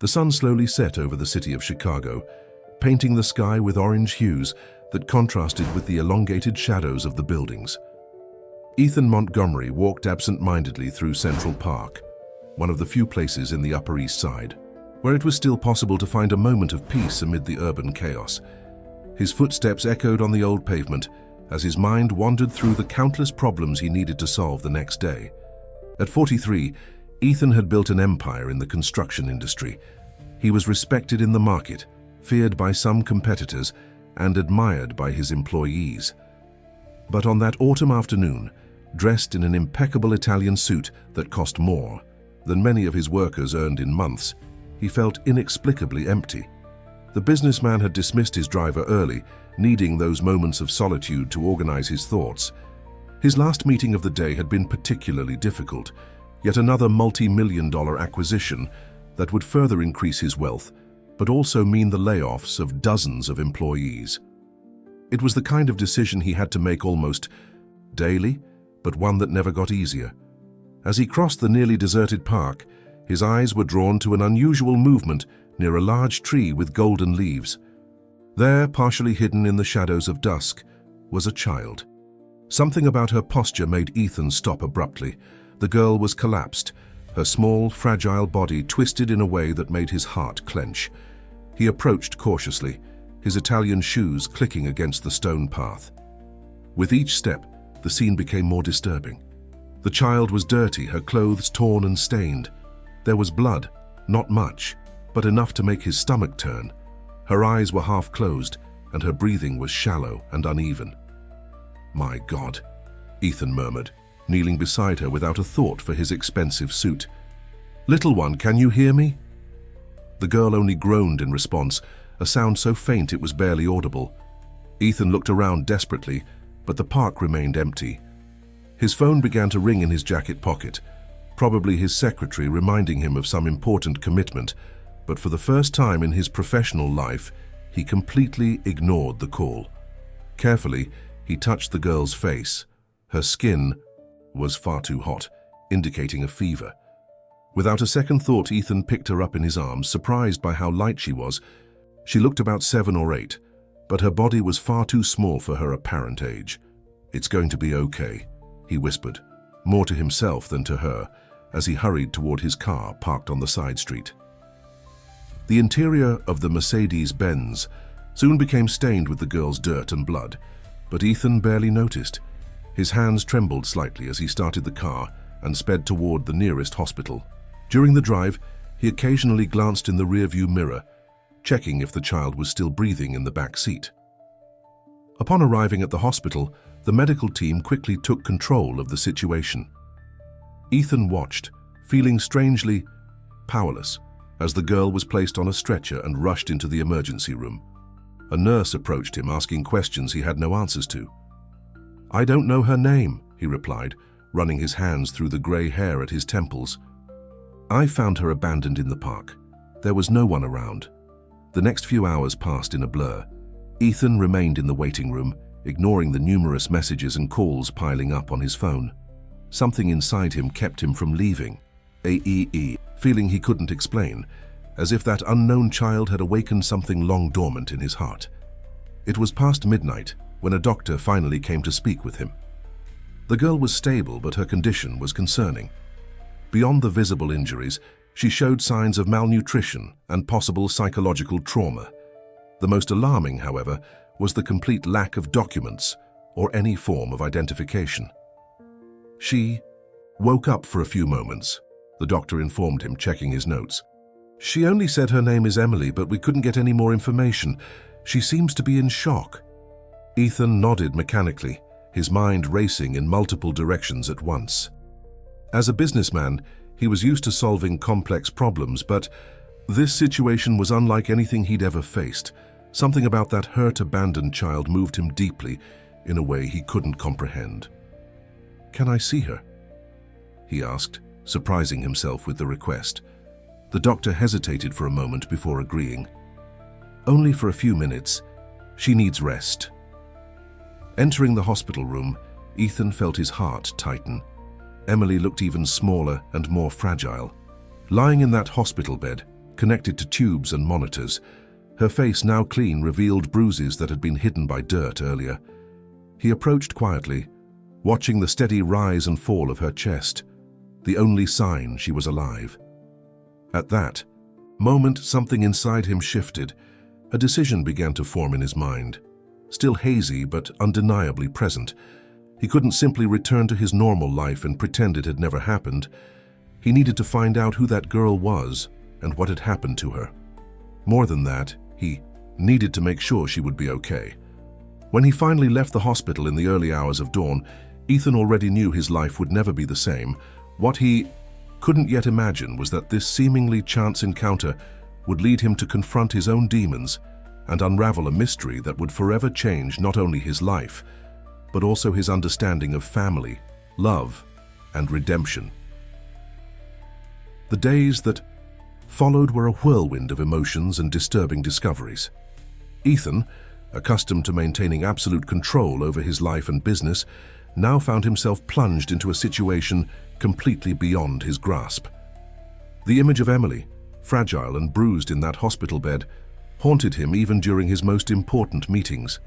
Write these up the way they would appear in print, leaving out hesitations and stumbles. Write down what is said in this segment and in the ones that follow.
The sun slowly set over the city of Chicago, painting the sky with orange hues that contrasted with the elongated shadows of the buildings. Ethan Montgomery walked absent-mindedly through Central Park, one of the few places in the Upper East Side where it was still possible to find a moment of peace amid the urban chaos. His footsteps echoed on the old pavement as his mind wandered through the countless problems he needed to solve the next day. At 43, Ethan had built an empire in the construction industry. He was respected in the market, feared by some competitors, and admired by his employees. But on that autumn afternoon, dressed in an impeccable Italian suit that cost more than many of his workers earned in months, he felt inexplicably empty. The businessman had dismissed his driver early, needing those moments of solitude to organize his thoughts. His last meeting of the day had been particularly difficult, yet another multi-million-dollar acquisition that would further increase his wealth, but also mean the layoffs of dozens of employees. It was the kind of decision he had to make almost daily, but one that never got easier. As he crossed the nearly deserted park, his eyes were drawn to an unusual movement near a large tree with golden leaves. There, partially hidden in the shadows of dusk, was a child. Something about her posture made Ethan stop abruptly. The girl was collapsed, her small, fragile body twisted in a way that made his heart clench. He approached cautiously, his Italian shoes clicking against the stone path. With each step, the scene became more disturbing. The child was dirty, her clothes torn and stained. There was blood, not much, but enough to make his stomach turn. Her eyes were half closed, and her breathing was shallow and uneven. "My God," Ethan murmured, kneeling beside her without a thought for his expensive suit. "Little one, can you hear me?" The girl only groaned in response, a sound so faint it was barely audible. Ethan looked around desperately, but the park remained empty. His phone began to ring in his jacket pocket, probably his secretary reminding him of some important commitment, but for the first time in his professional life, he completely ignored the call. Carefully, he touched the girl's face. Her skin was far too hot, indicating a fever. Without a second thought, Ethan picked her up in his arms, surprised by how light she was. She looked about 7 or 8, but her body was far too small for her apparent age. "It's going to be okay," he whispered, more to himself than to her, as he hurried toward his car parked on the side street. The interior of the Mercedes-Benz soon became stained with the girl's dirt and blood, but Ethan barely noticed. His hands trembled slightly as he started the car and sped toward the nearest hospital. During the drive, he occasionally glanced in the rearview mirror, checking if the child was still breathing in the back seat. Upon arriving at the hospital, the medical team quickly took control of the situation. Ethan watched, feeling strangely powerless, as the girl was placed on a stretcher and rushed into the emergency room. A nurse approached him, asking questions he had no answers to. "I don't know her name," he replied, running his hands through the gray hair at his temples. "I found her abandoned in the park. There was no one around." The next few hours passed in a blur. Ethan remained in the waiting room, ignoring the numerous messages and calls piling up on his phone. Something inside him kept him from leaving, a feeling he couldn't explain, as if that unknown child had awakened something long dormant in his heart. It was past midnight when a doctor finally came to speak with him. The girl was stable, but her condition was concerning. Beyond the visible injuries, she showed signs of malnutrition and possible psychological trauma. The most alarming, however, was the complete lack of documents or any form of identification. "She woke up for a few moments," the doctor informed him, checking his notes. "She only said her name is Emily, but we couldn't get any more information. She seems to be in shock." Ethan nodded mechanically, his mind racing in multiple directions at once. As a businessman, he was used to solving complex problems, but this situation was unlike anything he'd ever faced. Something about that hurt, abandoned child moved him deeply in a way he couldn't comprehend. "Can I see her?" he asked, surprising himself with the request. The doctor hesitated for a moment before agreeing. "Only for a few minutes. She needs rest." Entering the hospital room, Ethan felt his heart tighten. Emily looked even smaller and more fragile. Lying in that hospital bed, connected to tubes and monitors. Her face, now clean, revealed bruises that had been hidden by dirt earlier. He approached quietly, watching the steady rise and fall of her chest, the only sign she was alive. At that moment, something inside him shifted. A decision began to form in his mind, still hazy but undeniably present. He couldn't simply return to his normal life and pretend it had never happened. He needed to find out who that girl was and what had happened to her. More than that, he needed to make sure she would be okay. When he finally left the hospital in the early hours of dawn, Ethan already knew his life would never be the same. What he couldn't yet imagine was that this seemingly chance encounter would lead him to confront his own demons and unravel a mystery that would forever change not only his life, but also his understanding of family, love, and redemption. The days that followed were a whirlwind of emotions and disturbing discoveries. Ethan, accustomed to maintaining absolute control over his life and business, now found himself plunged into a situation completely beyond his grasp. The image of Emily, fragile and bruised in that hospital bed, haunted him even during his most important meetings.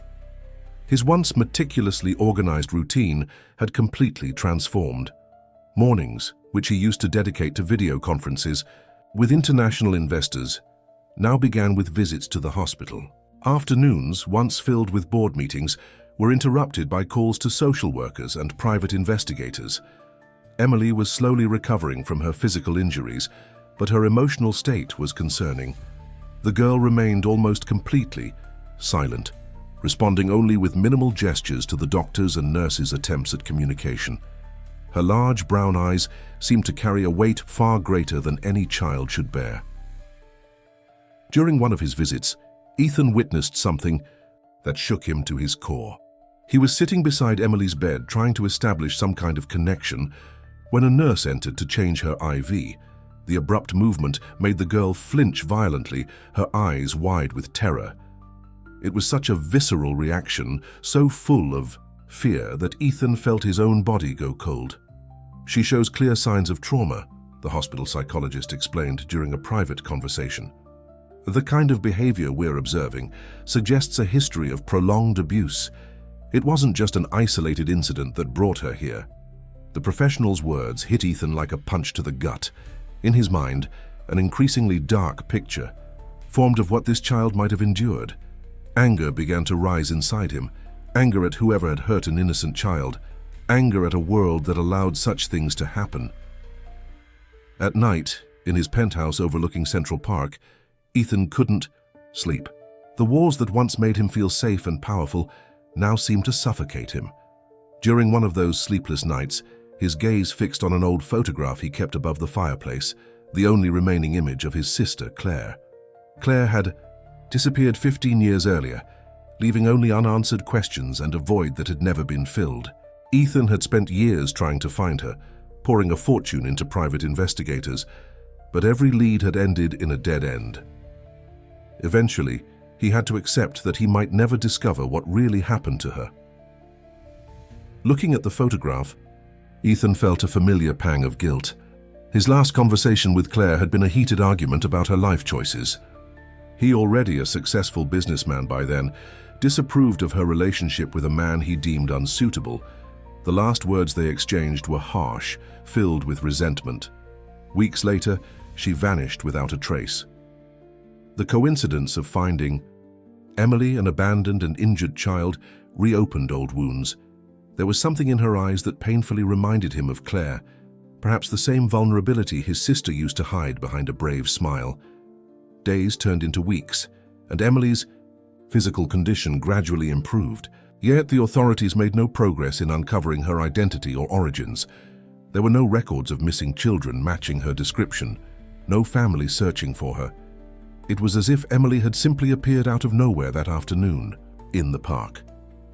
His once meticulously organized routine had completely transformed. Mornings, which he used to dedicate to video conferences with international investors, now began with visits to the hospital. Afternoons, once filled with board meetings, were interrupted by calls to social workers and private investigators. Emily was slowly recovering from her physical injuries, but her emotional state was concerning. The girl remained almost completely silent, responding only with minimal gestures to the doctors' and nurses' attempts at communication. Her large brown eyes seemed to carry a weight far greater than any child should bear. During one of his visits, Ethan witnessed something that shook him to his core. He was sitting beside Emily's bed trying to establish some kind of connection when a nurse entered to change her IV. The abrupt movement made the girl flinch violently, her eyes wide with terror. It was such a visceral reaction, so full of fear, that Ethan felt his own body go cold. "She shows clear signs of trauma," the hospital psychologist explained during a private conversation. "The kind of behavior we're observing suggests a history of prolonged abuse. It wasn't just an isolated incident that brought her here." The professional's words hit Ethan like a punch to the gut. In his mind, an increasingly dark picture formed of what this child might have endured. Anger began to rise inside him, anger at whoever had hurt an innocent child, anger at a world that allowed such things to happen. At night, in his penthouse overlooking Central Park, Ethan couldn't sleep. The walls that once made him feel safe and powerful now seemed to suffocate him. During one of those sleepless nights, his gaze fixed on an old photograph he kept above the fireplace, the only remaining image of his sister, Claire. Claire had disappeared 15 years earlier, leaving only unanswered questions and a void that had never been filled. Ethan had spent years trying to find her, pouring a fortune into private investigators, but every lead had ended in a dead end. Eventually, he had to accept that he might never discover what really happened to her. Looking at the photograph, Ethan felt a familiar pang of guilt. His last conversation with Claire had been a heated argument about her life choices. He, already a successful businessman by then, disapproved of her relationship with a man he deemed unsuitable. The last words they exchanged were harsh, filled with resentment. Weeks later, she vanished without a trace. The coincidence of finding Emily, an abandoned and injured child, reopened old wounds. There was something in her eyes that painfully reminded him of Claire, perhaps the same vulnerability his sister used to hide behind a brave smile. Days turned into weeks, and Emily's physical condition gradually improved. Yet the authorities made no progress in uncovering her identity or origins. There were no records of missing children matching her description, no family searching for her. It was as if Emily had simply appeared out of nowhere that afternoon, in the park.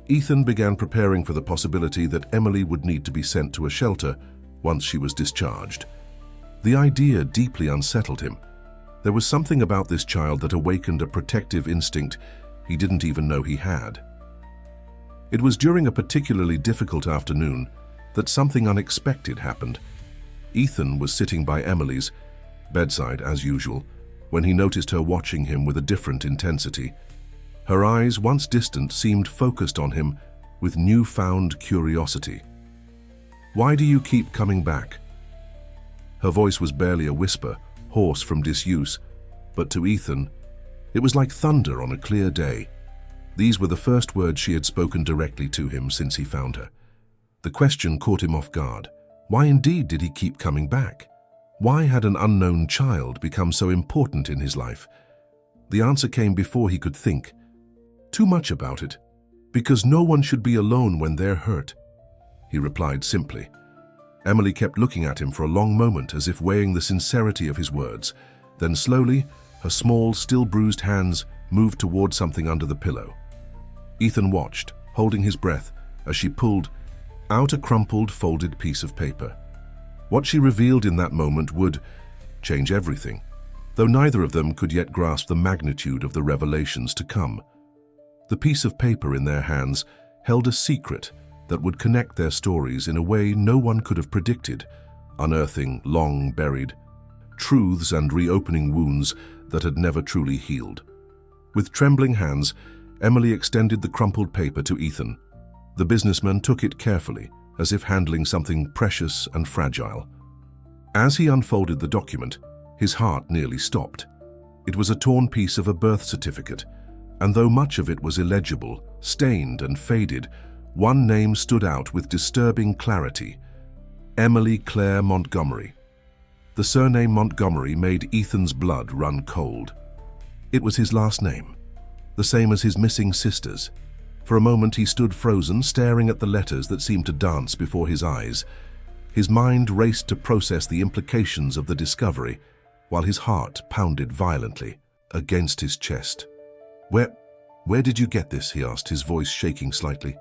Ethan began preparing for the possibility that Emily would need to be sent to a shelter once she was discharged. The idea deeply unsettled him. There was something about this child that awakened a protective instinct he didn't even know he had. It was during a particularly difficult afternoon that something unexpected happened. Ethan was sitting by Emily's bedside as usual, when he noticed her watching him with a different intensity. Her eyes, once distant, seemed focused on him with newfound curiosity. "Why do you keep coming back?" Her voice was barely a whisper, hoarse from disuse, but to Ethan, it was like thunder on a clear day. These were the first words she had spoken directly to him since he found her. The question caught him off guard. Why indeed did he keep coming back? Why had an unknown child become so important in his life? The answer came before he could think. Too much about it. Because no one should be alone when they're hurt, he replied simply. Emily kept looking at him for a long moment as if weighing the sincerity of his words. Then slowly, her small, still bruised hands moved toward something under the pillow. Ethan watched, holding his breath, as she pulled out a crumpled, folded piece of paper. What she revealed in that moment would change everything, though neither of them could yet grasp the magnitude of the revelations to come. The piece of paper in their hands held a secret that would connect their stories in a way no one could have predicted, unearthing long-buried truths and reopening wounds that had never truly healed. With trembling hands, Emily extended the crumpled paper to Ethan. The businessman took it carefully, as if handling something precious and fragile. As he unfolded the document, his heart nearly stopped. It was a torn piece of a birth certificate, and though much of it was illegible, stained and faded, one name stood out with disturbing clarity: Emily Claire Montgomery. The surname Montgomery made Ethan's blood run cold. It was his last name, the same as his missing sister's. For a moment he stood frozen, staring at the letters that seemed to dance before his eyes. His mind raced to process the implications of the discovery, while his heart pounded violently against his chest. Where did you get this?" he asked, his voice shaking slightly.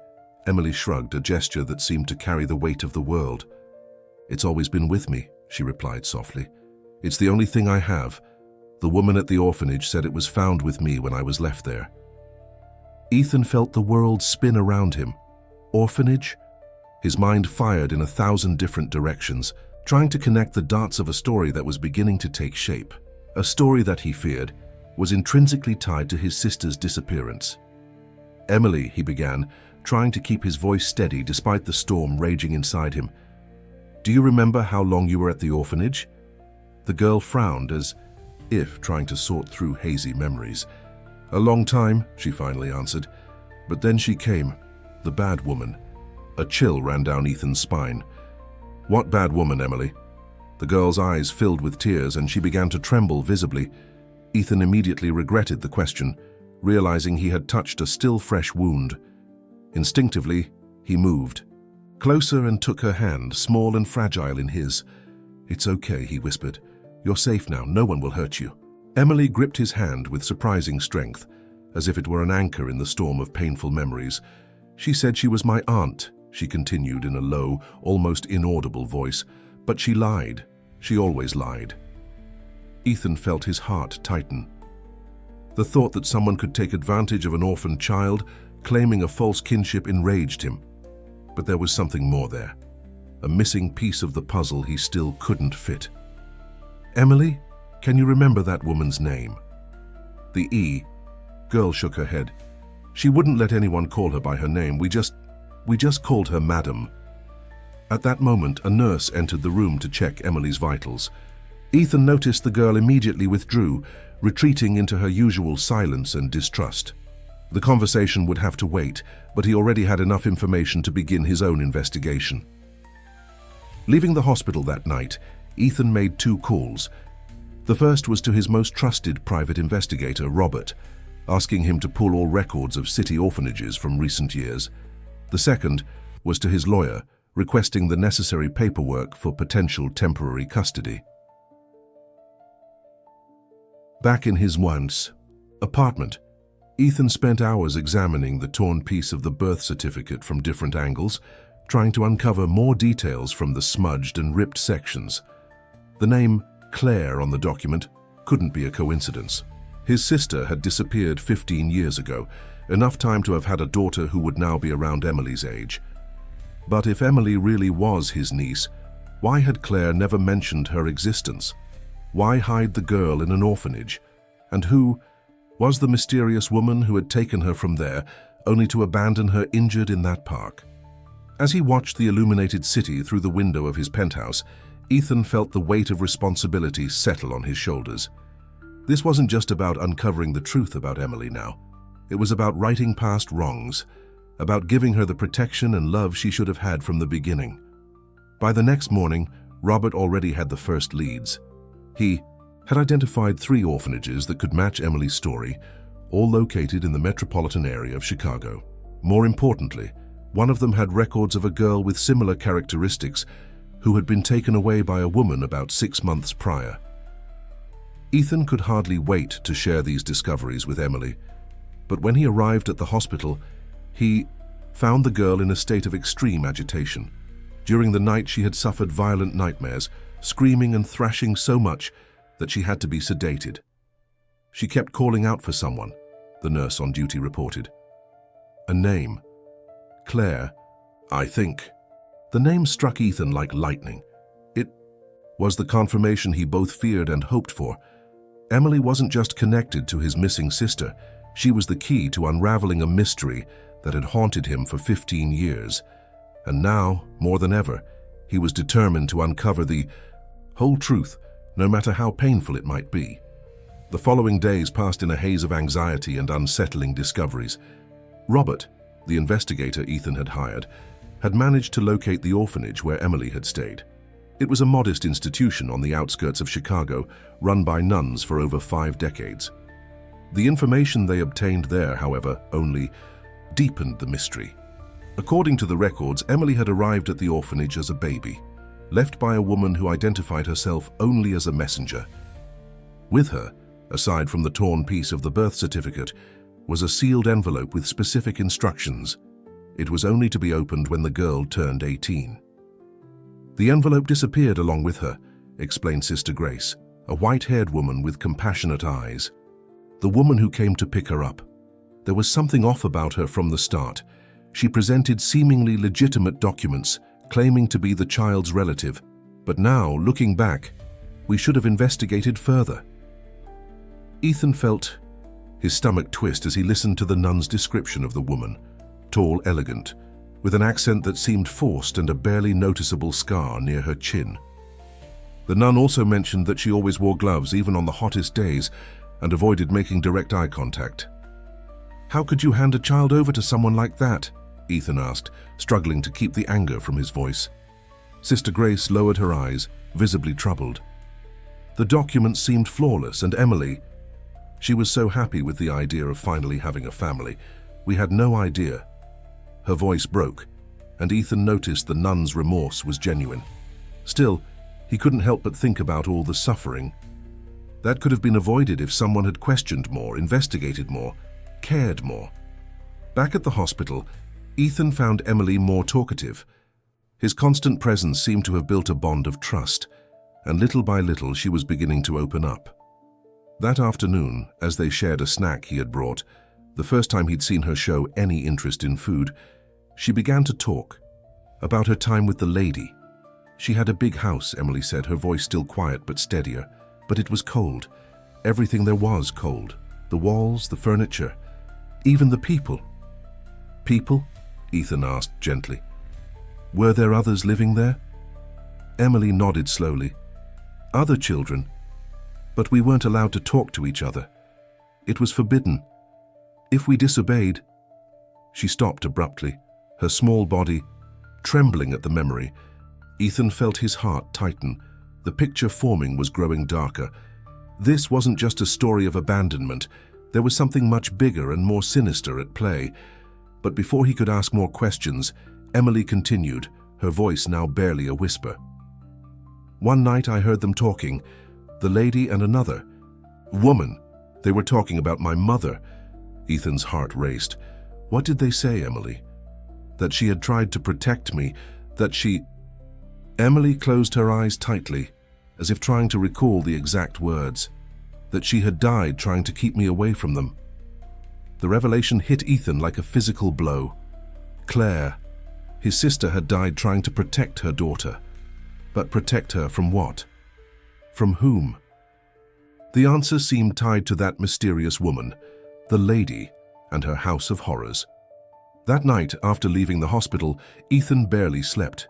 Emily shrugged, a gesture that seemed to carry the weight of the world. "It's always been with me," she replied softly. "It's the only thing I have. The woman at the orphanage said it was found with me when I was left there." Ethan felt the world spin around him. Orphanage? His mind fired in 1,000 different directions, trying to connect the dots of a story that was beginning to take shape. A story that he feared was intrinsically tied to his sister's disappearance. "Emily," he began, trying to keep his voice steady despite the storm raging inside him. "Do you remember how long you were at the orphanage?" The girl frowned, as if trying to sort through hazy memories. "A long time," she finally answered. "But then she came, the bad woman." A chill ran down Ethan's spine. "What bad woman, Emily?" The girl's eyes filled with tears and she began to tremble visibly. Ethan immediately regretted the question, realizing he had touched a still fresh wound. Instinctively, he moved closer and took her hand, small and fragile, in his. "It's okay," he whispered. "You're safe now. No one will hurt you." Emily gripped his hand with surprising strength, as if it were an anchor in the storm of painful memories. "She said she was my aunt," she continued in a low, almost inaudible voice. "But she lied. She always lied." Ethan felt his heart tighten. The thought that someone could take advantage of an orphaned child, claiming a false kinship, enraged him. But there was something more there. A missing piece of the puzzle he still couldn't fit. "Emily? Can you remember that woman's name?" The girl shook her head. "She wouldn't let anyone call her by her name. We just called her Madam." At that moment, a nurse entered the room to check Emily's vitals. Ethan noticed the girl immediately withdrew, retreating into her usual silence and distrust. The conversation would have to wait, but he already had enough information to begin his own investigation. Leaving the hospital that night, Ethan made 2 calls. The first was to his most trusted private investigator, Robert, asking him to pull all records of city orphanages from recent years. The second was to his lawyer, requesting the necessary paperwork for potential temporary custody. Back in his once apartment, Ethan spent hours examining the torn piece of the birth certificate from different angles, trying to uncover more details from the smudged and ripped sections. The name Claire on the document couldn't be a coincidence. His sister had disappeared 15 years ago, enough time to have had a daughter who would now be around Emily's age. But if Emily really was his niece, why had Claire never mentioned her existence? Why hide the girl in an orphanage? And who was the mysterious woman who had taken her from there, only to abandon her injured in that park? As he watched the illuminated city through the window of his penthouse, Ethan felt the weight of responsibility settle on his shoulders. This wasn't just about uncovering the truth about Emily now. It was about righting past wrongs, about giving her the protection and love she should have had from the beginning. By the next morning, Robert already had the first leads. He had identified 3 orphanages that could match Emily's story, all located in the metropolitan area of Chicago. More importantly, one of them had records of a girl with similar characteristics who had been taken away by a woman about 6 months prior. Ethan could hardly wait to share these discoveries with Emily, but when he arrived at the hospital, he found the girl in a state of extreme agitation. During the night, she had suffered violent nightmares, screaming and thrashing so much that she had to be sedated. She kept calling out for someone, the nurse on duty reported. A name. Claire, I think. The name struck Ethan like lightning. It was the confirmation he both feared and hoped for. Emily wasn't just connected to his missing sister, she was the key to unraveling a mystery that had haunted him for 15 years. And now, more than ever, he was determined to uncover the whole truth, no matter how painful it might be. The following days passed in a haze of anxiety and unsettling discoveries. Robert, the investigator Ethan had hired, had managed to locate the orphanage where Emily had stayed. It was a modest institution on the outskirts of Chicago, run by nuns for over 5 decades. The information they obtained there, however, only deepened the mystery. According to the records, Emily had arrived at the orphanage as a baby, left by a woman who identified herself only as a messenger. With her, aside from the torn piece of the birth certificate, was a sealed envelope with specific instructions. It was only to be opened when the girl turned 18. The envelope disappeared along with her, explained Sister Grace, a white-haired woman with compassionate eyes. The woman who came to pick her up. There was something off about her from the start. She presented seemingly legitimate documents, claiming to be the child's relative. But now, looking back, we should have investigated further. Ethan felt his stomach twist as he listened to the nun's description of the woman. Tall, elegant, with an accent that seemed forced and a barely noticeable scar near her chin. The nun also mentioned that she always wore gloves even on the hottest days and avoided making direct eye contact. "How could you hand a child over to someone like that?" Ethan asked, struggling to keep the anger from his voice. Sister Grace lowered her eyes, visibly troubled. The documents seemed flawless, and Emily, she was so happy with the idea of finally having a family. We had no idea. Her voice broke, and Ethan noticed the nun's remorse was genuine. Still, he couldn't help but think about all the suffering. That could have been avoided if someone had questioned more, investigated more, cared more. Back at the hospital, Ethan found Emily more talkative. His constant presence seemed to have built a bond of trust, and little by little she was beginning to open up. That afternoon, as they shared a snack he had brought, the first time he'd seen her show any interest in food, she began to talk about her time with the lady. She had a big house, Emily said, her voice still quiet but steadier. But it was cold. Everything there was cold. The walls, the furniture, even the people. People? Ethan asked gently. Were there others living there? Emily nodded slowly. Other children. But we weren't allowed to talk to each other. It was forbidden. If we disobeyed... She stopped abruptly, her small body trembling at the memory. Ethan felt his heart tighten. The picture forming was growing darker. This wasn't just a story of abandonment. There was something much bigger and more sinister at play. But before he could ask more questions, Emily continued, her voice now barely a whisper. One night I heard them talking, the lady and another woman. They were talking about my mother. Ethan's heart raced. What did they say, Emily? That she had tried to protect me, that she... Emily closed her eyes tightly, as if trying to recall the exact words. That she had died trying to keep me away from them. The revelation hit Ethan like a physical blow. Claire, his sister, had died trying to protect her daughter. But protect her from what? From whom? The answer seemed tied to that mysterious woman, the lady, and her house of horrors. That night, after leaving the hospital, Ethan barely slept.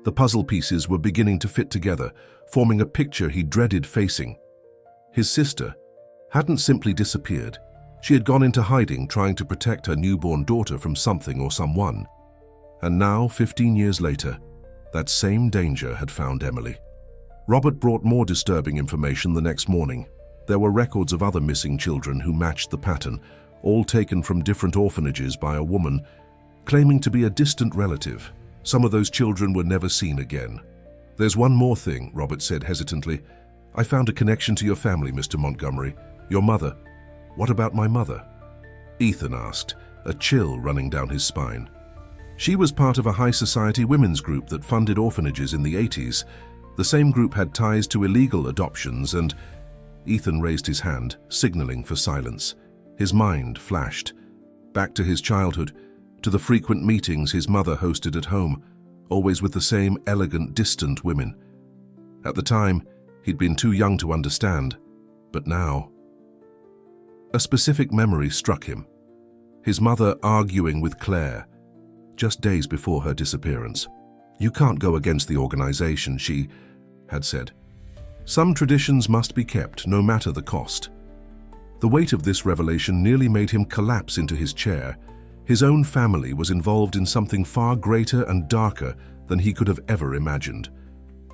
The puzzle pieces were beginning to fit together, forming a picture he dreaded facing. His sister hadn't simply disappeared. She had gone into hiding, trying to protect her newborn daughter from something or someone. And now, 15 years later, that same danger had found Emily. Robert brought more disturbing information the next morning. There were records of other missing children who matched the pattern, all taken from different orphanages by a woman claiming to be a distant relative. Some of those children were never seen again. "There's one more thing," Robert said hesitantly. "I found a connection to your family, Mr. Montgomery. Your mother." "What about my mother?" Ethan asked, a chill running down his spine. "She was part of a high society women's group that funded orphanages in the 80s. The same group had ties to illegal adoptions and—" Ethan raised his hand, signaling for silence. His mind flashed. Back to his childhood, to the frequent meetings his mother hosted at home, always with the same elegant, distant women. At the time, he'd been too young to understand, but now... A specific memory struck him. His mother arguing with Claire, just days before her disappearance. "You can't go against the organization," she had said. "Some traditions must be kept, no matter the cost." The weight of this revelation nearly made him collapse into his chair. His own family was involved in something far greater and darker than he could have ever imagined.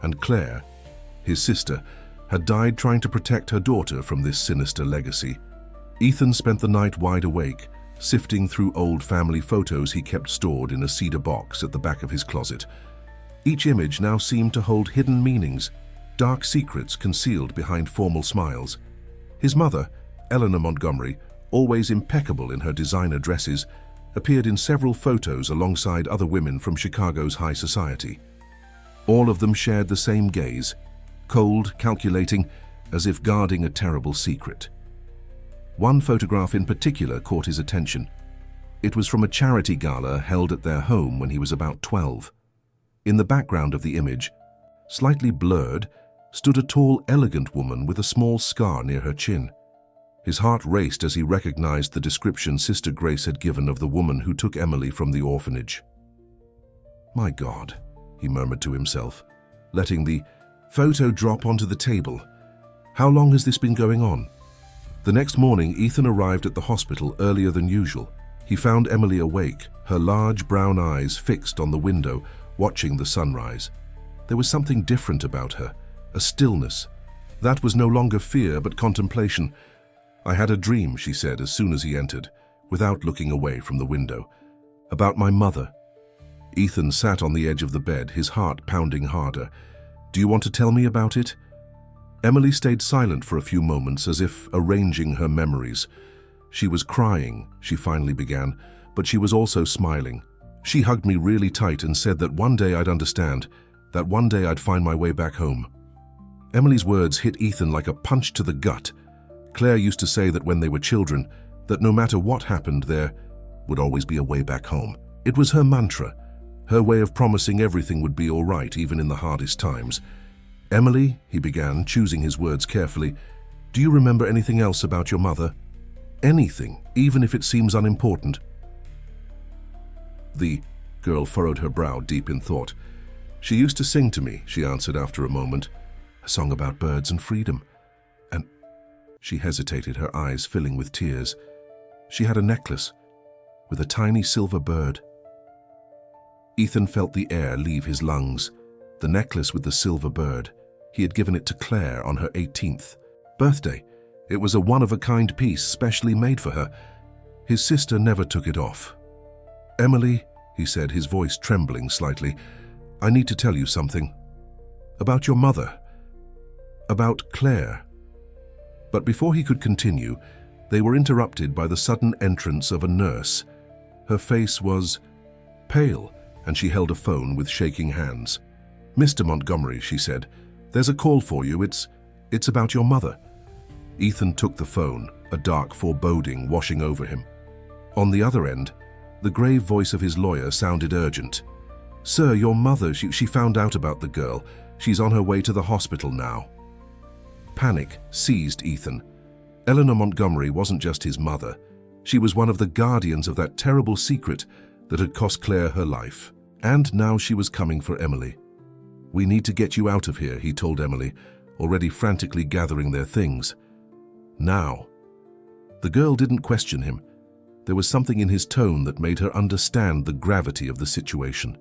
And Claire, his sister, had died trying to protect her daughter from this sinister legacy. Ethan spent the night wide awake, sifting through old family photos he kept stored in a cedar box at the back of his closet. Each image now seemed to hold hidden meanings, dark secrets concealed behind formal smiles. His mother, Eleanor Montgomery, always impeccable in her designer dresses, appeared in several photos alongside other women from Chicago's high society. All of them shared the same gaze, cold, calculating, as if guarding a terrible secret. One photograph in particular caught his attention. It was from a charity gala held at their home when he was about 12. In the background of the image, slightly blurred, stood a tall, elegant woman with a small scar near her chin. His heart raced as he recognized the description Sister Grace had given of the woman who took Emily from the orphanage. "My God," he murmured to himself, letting the photo drop onto the table. "How long has this been going on?" The next morning, Ethan arrived at the hospital earlier than usual. He found Emily awake, her large brown eyes fixed on the window, watching the sunrise. There was something different about her, a stillness. That was no longer fear, but contemplation. "I had a dream," she said as soon as he entered, without looking away from the window. "About my mother." Ethan sat on the edge of the bed, his heart pounding harder. "Do you want to tell me about it?" Emily stayed silent for a few moments, as if arranging her memories. "She was crying," she finally began, "but she was also smiling. She hugged me really tight and said that one day I'd understand, that one day I'd find my way back home." Emily's words hit Ethan like a punch to the gut. Claire used to say that when they were children, that no matter what happened, there would always be a way back home. It was her mantra, her way of promising everything would be all right, even in the hardest times. "Emily," he began, choosing his words carefully, "do you remember anything else about your mother? Anything, even if it seems unimportant." The girl furrowed her brow deep in thought. "She used to sing to me," she answered after a moment, "a song about birds and freedom. And—" she hesitated, her eyes filling with tears. "She had a necklace with a tiny silver bird." Ethan felt the air leave his lungs. The necklace with the silver bird. He had given it to Claire on her 18th birthday. It was a one-of-a-kind piece specially made for her. His sister never took it off. "Emily," he said, his voice trembling slightly, "I need to tell you something. About your mother. About Claire." But before he could continue, they were interrupted by the sudden entrance of a nurse. Her face was pale, and she held a phone with shaking hands. "Mr. Montgomery," she said, "there's a call for you. It's about your mother." Ethan took the phone, a dark foreboding washing over him. On the other end, the grave voice of his lawyer sounded urgent. "Sir, your mother, she found out about the girl. She's on her way to the hospital now." panic seized Ethan. Eleanor Montgomery wasn't just his mother. She was one of the guardians of that terrible secret that had cost Claire her life. And now she was coming for Emily. "We need to get you out of here," he told Emily, already frantically gathering their things. "Now." The girl didn't question him. There was something in his tone that made her understand the gravity of the situation.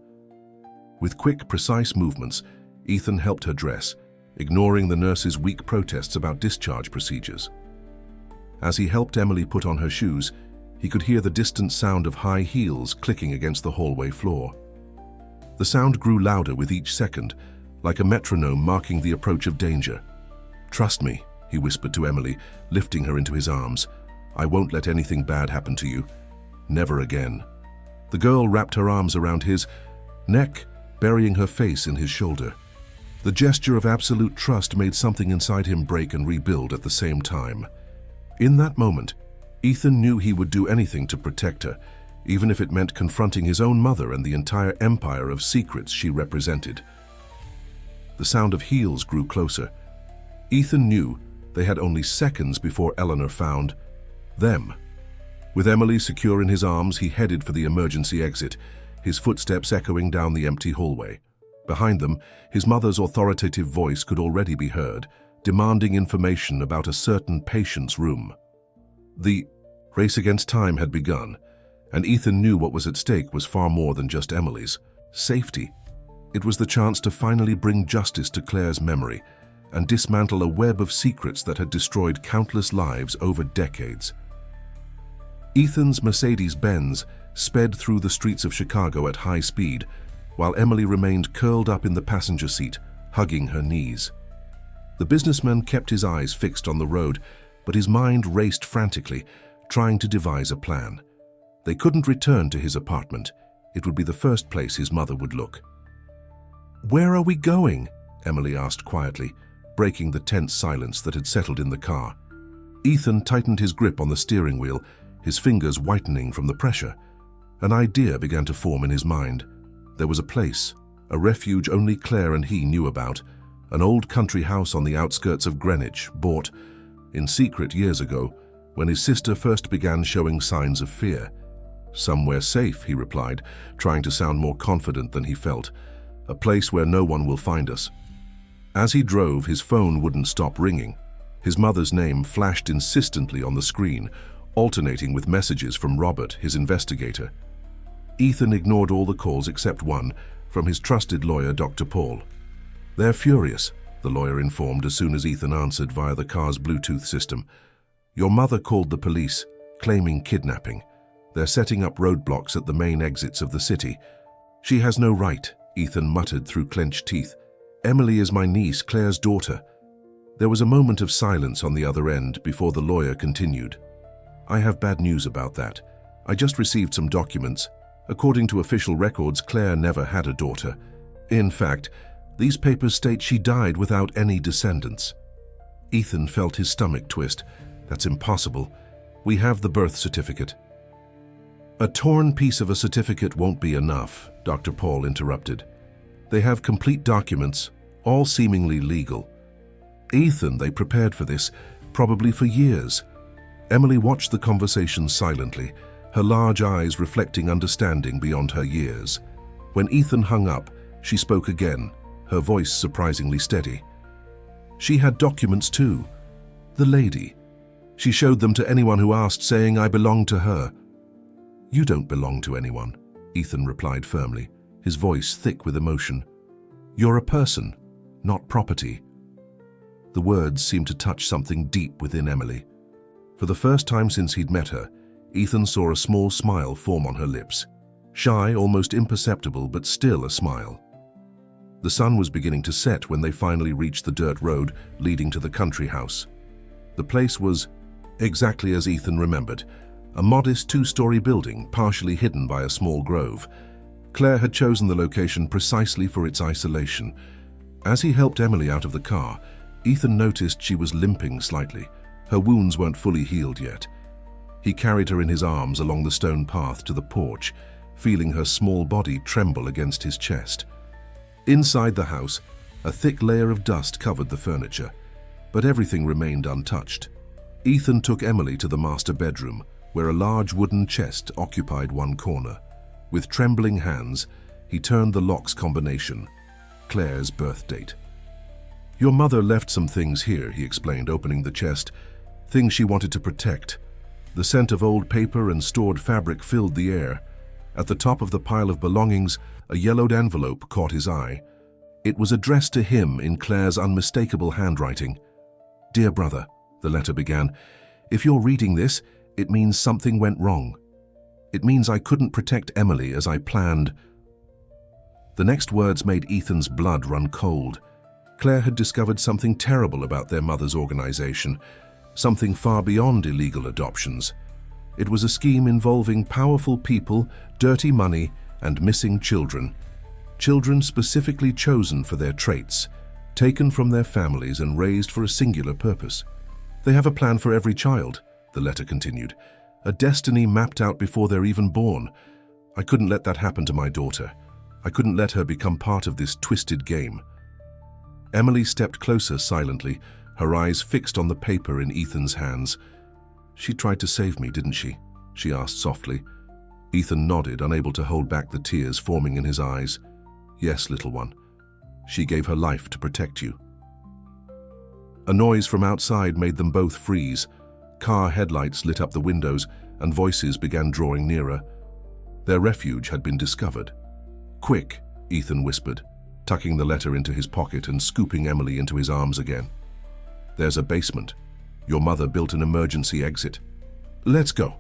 With quick, precise movements, Ethan helped her dress, ignoring the nurse's weak protests about discharge procedures. As he helped Emily put on her shoes, he could hear the distant sound of high heels clicking against the hallway floor. The sound grew louder with each second, like a metronome marking the approach of danger. "Trust me," he whispered to Emily, lifting her into his arms. "I won't let anything bad happen to you. Never again." The girl wrapped her arms around his neck, burying her face in his shoulder. The gesture of absolute trust made something inside him break and rebuild at the same time. In that moment, Ethan knew he would do anything to protect her, even if it meant confronting his own mother and the entire empire of secrets she represented. The sound of heels grew closer. Ethan knew they had only seconds before Eleanor found them. With Emily secure in his arms, he headed for the emergency exit, his footsteps echoing down the empty hallway. Behind them, his mother's authoritative voice could already be heard, demanding information about a certain patient's room. The race against time had begun, and Ethan knew what was at stake was far more than just Emily's safety. It was the chance to finally bring justice to Claire's memory and dismantle a web of secrets that had destroyed countless lives over decades. Ethan's Mercedes-Benz sped through the streets of Chicago at high speed, while Emily remained curled up in the passenger seat, hugging her knees. The businessman kept his eyes fixed on the road, but his mind raced frantically, trying to devise a plan. They couldn't return to his apartment. It would be the first place his mother would look. "Where are we going?" Emily asked quietly, breaking the tense silence that had settled in the car. Ethan tightened his grip on the steering wheel, his fingers whitening from the pressure. An idea began to form in his mind. There was a place, a refuge only Claire and he knew about, an old country house on the outskirts of Greenwich, bought in secret years ago, when his sister first began showing signs of fear. "Somewhere safe," he replied, trying to sound more confident than he felt. "A place where no one will find us." As he drove, his phone wouldn't stop ringing. His mother's name flashed insistently on the screen, alternating with messages from Robert, his investigator. Ethan ignored all the calls except one, from his trusted lawyer, Dr. Paul. "They're furious," the lawyer informed as soon as Ethan answered via the car's Bluetooth system. "Your mother called the police, claiming kidnapping. They're setting up roadblocks at the main exits of the city." "She has no right," Ethan muttered through clenched teeth. "Emily is my niece, Claire's daughter." There was a moment of silence on the other end before the lawyer continued. "I have bad news about that. I just received some documents. According to official records, Claire never had a daughter. In fact, these papers state she died without any descendants." Ethan felt his stomach twist. "That's impossible. We have the birth certificate." "A torn piece of a certificate won't be enough," Dr. Paul interrupted. "They have complete documents, all seemingly legal." Ethan, they prepared for this, probably for years. Emily watched the conversation silently, her large eyes reflecting understanding beyond her years. When Ethan hung up, she spoke again, her voice surprisingly steady. "She had documents too. The lady. She showed them to anyone who asked, saying I belonged to her." "You don't belong to anyone," Ethan replied firmly, his voice thick with emotion. "You're a person, not property." The words seemed to touch something deep within Emily. For the first time since he'd met her, Ethan saw a small smile form on her lips. Shy, almost imperceptible, but still a smile. The sun was beginning to set when they finally reached the dirt road leading to the country house. The place was exactly as Ethan remembered, a modest two-story building partially hidden by a small grove. Claire had chosen the location precisely for its isolation. As he helped Emily out of the car, Ethan noticed she was limping slightly. Her wounds weren't fully healed yet. He carried her in his arms along the stone path to the porch, feeling her small body tremble against his chest. Inside the house, a thick layer of dust covered the furniture, but everything remained untouched. Ethan took Emily to the master bedroom, where a large wooden chest occupied one corner. With trembling hands, he turned the lock's combination, Claire's birth date. "Your mother left some things here," he explained, opening the chest, things she wanted to protect. The scent of old paper and stored fabric filled the air. At the top of the pile of belongings, a yellowed envelope caught his eye. It was addressed to him in Claire's unmistakable handwriting. "Dear brother," the letter began, "if you're reading this, it means something went wrong. It means I couldn't protect Emily as I planned." The next words made Ethan's blood run cold. Claire had discovered something terrible about their mother's organization, something far beyond illegal adoptions. It was a scheme involving powerful people, dirty money, and missing children. Children specifically chosen for their traits, taken from their families and raised for a singular purpose. "They have a plan for every child," the letter continued, "a destiny mapped out before they're even born. I couldn't let that happen to my daughter. I couldn't let her become part of this twisted game." Emily stepped closer silently, her eyes fixed on the paper in Ethan's hands. "She tried to save me, didn't she?" she asked softly. Ethan nodded, unable to hold back the tears forming in his eyes. "Yes, little one. She gave her life to protect you." A noise from outside made them both freeze. Car headlights lit up the windows, and voices began drawing nearer. Their refuge had been discovered. "Quick," Ethan whispered, tucking the letter into his pocket and scooping Emily into his arms again. "There's a basement. Your mother built an emergency exit. Let's go."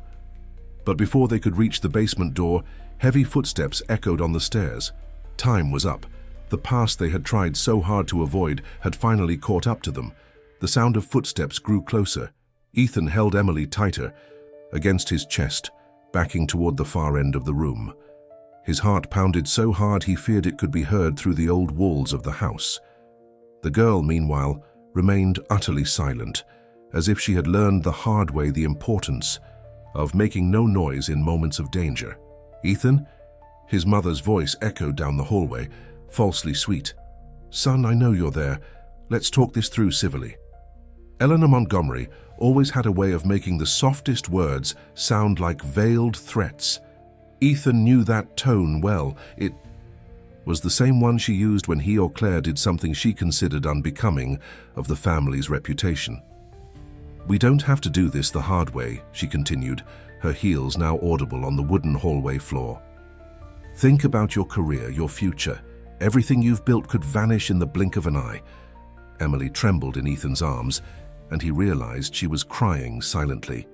But before they could reach the basement door, heavy footsteps echoed on the stairs. Time was up. The past they had tried so hard to avoid had finally caught up to them. The sound of footsteps grew closer. Ethan held Emily tighter against his chest, backing toward the far end of the room. His heart pounded so hard he feared it could be heard through the old walls of the house. The girl, meanwhile, remained utterly silent, as if she had learned the hard way the importance of making no noise in moments of danger. "Ethan?" His mother's voice echoed down the hallway, falsely sweet. "Son, I know you're there. Let's talk this through civilly." Eleanor Montgomery always had a way of making the softest words sound like veiled threats. Ethan knew that tone well. It was the same one she used when he or Claire did something she considered unbecoming of the family's reputation. "We don't have to do this the hard way," she continued, her heels now audible on the wooden hallway floor. "Think about your career, your future. Everything you've built could vanish in the blink of an eye." Emily trembled in Ethan's arms, and he realized she was crying silently.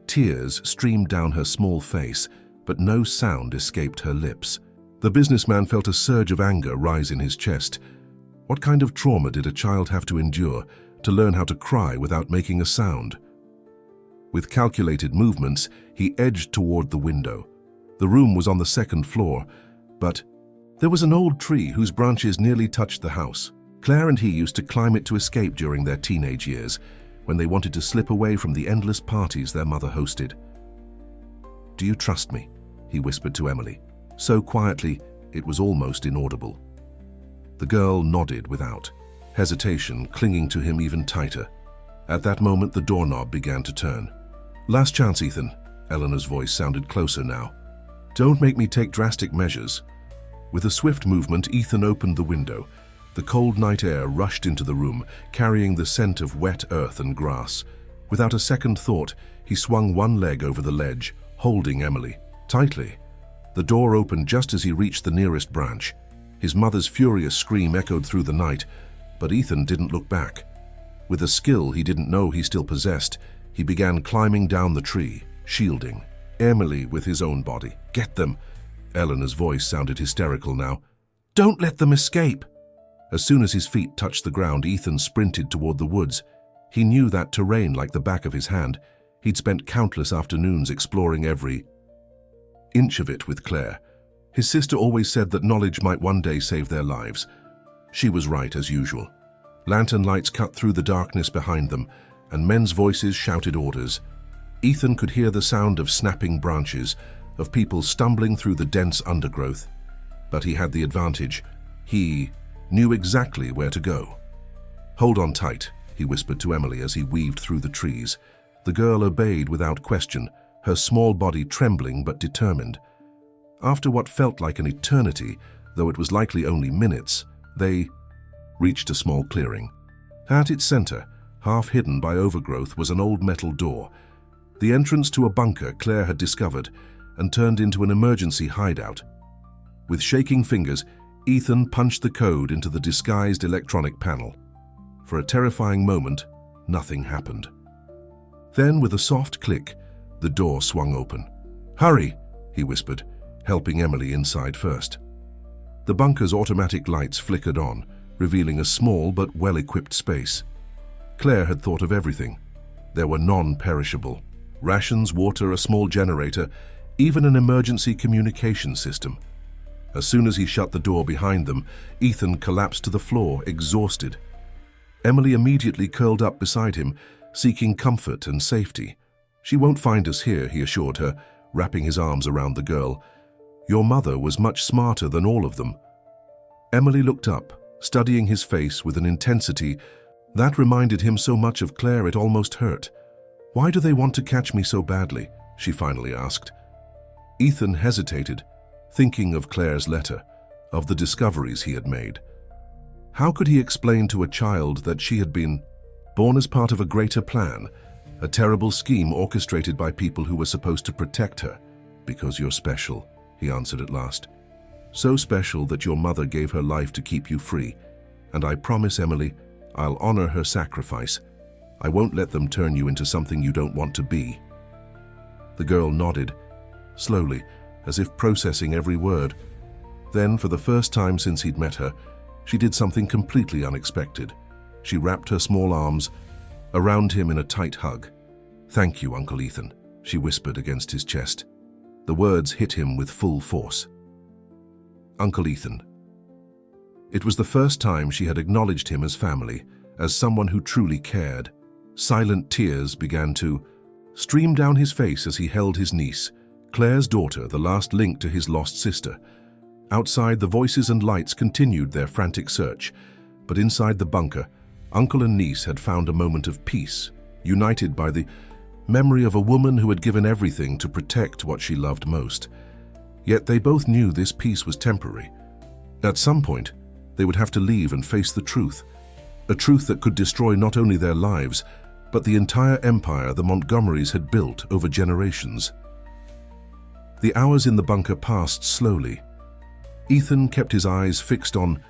Tears streamed down her small face, but no sound escaped her lips. The businessman felt a surge of anger rise in his chest. What kind of trauma did a child have to endure to learn how to cry without making a sound? With calculated movements, he edged toward the window. The room was on the second floor, but there was an old tree whose branches nearly touched the house. Claire and he used to climb it to escape during their teenage years, when they wanted to slip away from the endless parties their mother hosted. "Do you trust me?" he whispered to Emily, so quietly it was almost inaudible. The girl nodded without hesitation, clinging to him even tighter. At that moment, the doorknob began to turn. "Last chance, Ethan." Eleanor's voice sounded closer now. "Don't make me take drastic measures." With a swift movement, Ethan opened the window. The cold night air rushed into the room, carrying the scent of wet earth and grass. Without a second thought, he swung one leg over the ledge, holding Emily tightly. The door opened just as he reached the nearest branch. His mother's furious scream echoed through the night, but Ethan didn't look back. With a skill he didn't know he still possessed, he began climbing down the tree, shielding Emily with his own body. "Get them!" Eleanor's voice sounded hysterical now. "Don't let them escape!" As soon as his feet touched the ground, Ethan sprinted toward the woods. He knew that terrain like the back of his hand. He'd spent countless afternoons exploring every inch of it with Claire. His sister always said that knowledge might one day save their lives. She was right, as usual. Lantern lights cut through the darkness behind them, and men's voices shouted orders. Ethan could hear the sound of snapping branches, of people stumbling through the dense undergrowth. But he had the advantage. He knew exactly where to go. "Hold on tight," he whispered to Emily as he weaved through the trees. The girl obeyed without question, her small body trembling but determined. After what felt like an eternity, though it was likely only minutes, they reached a small clearing. At its center, half hidden by overgrowth, was an old metal door, the entrance to a bunker Claire had discovered and turned into an emergency hideout. With shaking fingers, Ethan punched the code into the disguised electronic panel. For a terrifying moment, nothing happened. Then, with a soft click, the door swung open. "Hurry," he whispered, helping Emily inside first. The bunker's automatic lights flickered on, revealing a small but well-equipped space. Claire had thought of everything. There were non-perishable rations, water, a small generator, even an emergency communication system. As soon as he shut the door behind them, Ethan collapsed to the floor, exhausted. Emily immediately curled up beside him, seeking comfort and safety. "She won't find us here," he assured her, wrapping his arms around the girl. "Your mother was much smarter than all of them." Emily looked up, studying his face with an intensity that reminded him so much of Claire it almost hurt. "Why do they want to catch me so badly?" she finally asked. Ethan hesitated, thinking of Claire's letter, of the discoveries he had made. How could he explain to a child that she had been born as part of a greater plan, a terrible scheme orchestrated by people who were supposed to protect her? "Because you're special," he answered at last. "So special that your mother gave her life to keep you free. And I promise, Emily, I'll honor her sacrifice. I won't let them turn you into something you don't want to be." The girl nodded, slowly, as if processing every word. Then, for the first time since he'd met her, she did something completely unexpected. She wrapped her small arms around him in a tight hug. "Thank you, Uncle Ethan," she whispered against his chest. The words hit him with full force. Uncle Ethan. It was the first time she had acknowledged him as family, as someone who truly cared. Silent tears began to stream down his face as he held his niece, Claire's daughter, the last link to his lost sister. Outside, the voices and lights continued their frantic search, but inside the bunker, uncle and niece had found a moment of peace, united by the memory of a woman who had given everything to protect what she loved most. Yet they both knew this peace was temporary. At some point, they would have to leave and face the truth, a truth that could destroy not only their lives, but the entire empire the Montgomerys had built over generations. The hours in the bunker passed slowly. Ethan kept his eyes fixed on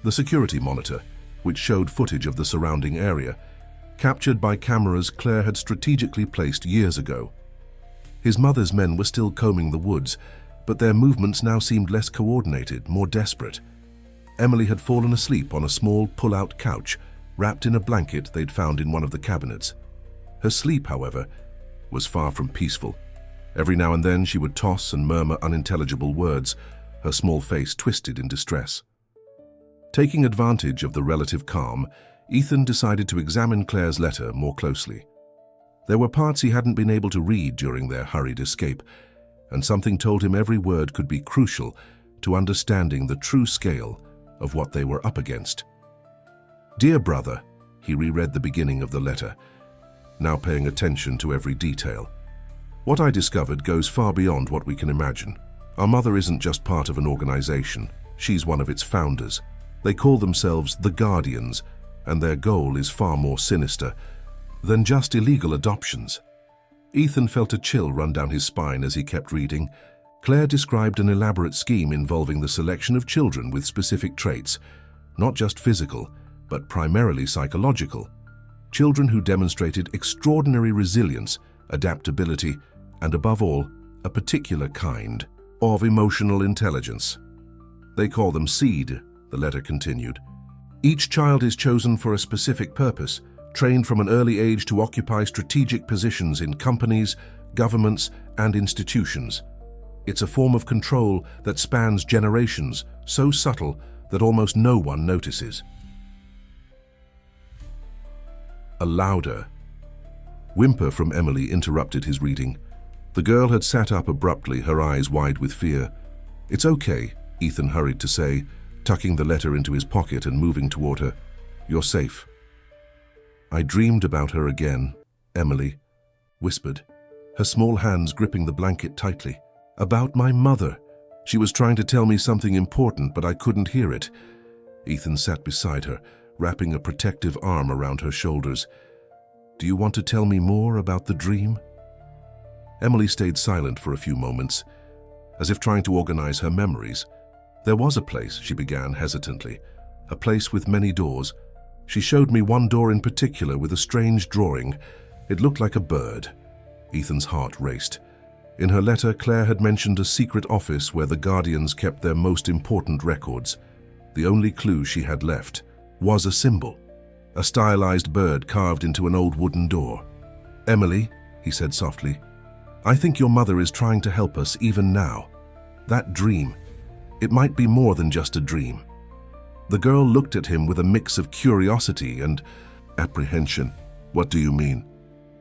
the security monitor, which showed footage of the surrounding area, captured by cameras Claire had strategically placed years ago. His mother's men were still combing the woods, but their movements now seemed less coordinated, more desperate. Emily had fallen asleep on a small pull-out couch, wrapped in a blanket they'd found in one of the cabinets. Her sleep, however, was far from peaceful. Every now and then she would toss and murmur unintelligible words, her small face twisted in distress. Taking advantage of the relative calm, Ethan decided to examine Claire's letter more closely. There were parts he hadn't been able to read during their hurried escape, and something told him every word could be crucial to understanding the true scale of what they were up against. "Dear brother," he reread the beginning of the letter, now paying attention to every detail. "What I discovered goes far beyond what we can imagine. Our mother isn't just part of an organization, she's one of its founders. They call themselves the Guardians, and their goal is far more sinister than just illegal adoptions." Ethan felt a chill run down his spine as he kept reading. Claire described an elaborate scheme involving the selection of children with specific traits, not just physical, but primarily psychological. Children who demonstrated extraordinary resilience, adaptability, and above all, a particular kind of emotional intelligence. "They call them seed," the letter continued. "Each child is chosen for a specific purpose, trained from an early age to occupy strategic positions in companies, governments, and institutions. It's a form of control that spans generations, so subtle that almost no one notices." A louder whimper from Emily interrupted his reading. The girl had sat up abruptly, her eyes wide with fear. "It's okay," Ethan hurried to say, tucking the letter into his pocket and moving toward her. "You're safe." I dreamed about her again, Emily whispered, her small hands gripping the blanket tightly. About my mother. She was trying to tell me something important, but I couldn't hear it. Ethan sat beside her, wrapping a protective arm around her shoulders. Do you want to tell me more about the dream? Emily stayed silent for a few moments, as if trying to organize her memories. There was a place, she began hesitantly, a place with many doors. She showed me one door in particular with a strange drawing. It looked like a bird. Ethan's heart raced. In her letter, Claire had mentioned a secret office where the Guardians kept their most important records. The only clue she had left was a symbol, a stylized bird carved into an old wooden door. Emily, he said softly, I think your mother is trying to help us even now. That dream, it might be more than just a dream. The girl looked at him with a mix of curiosity and apprehension. What do you mean?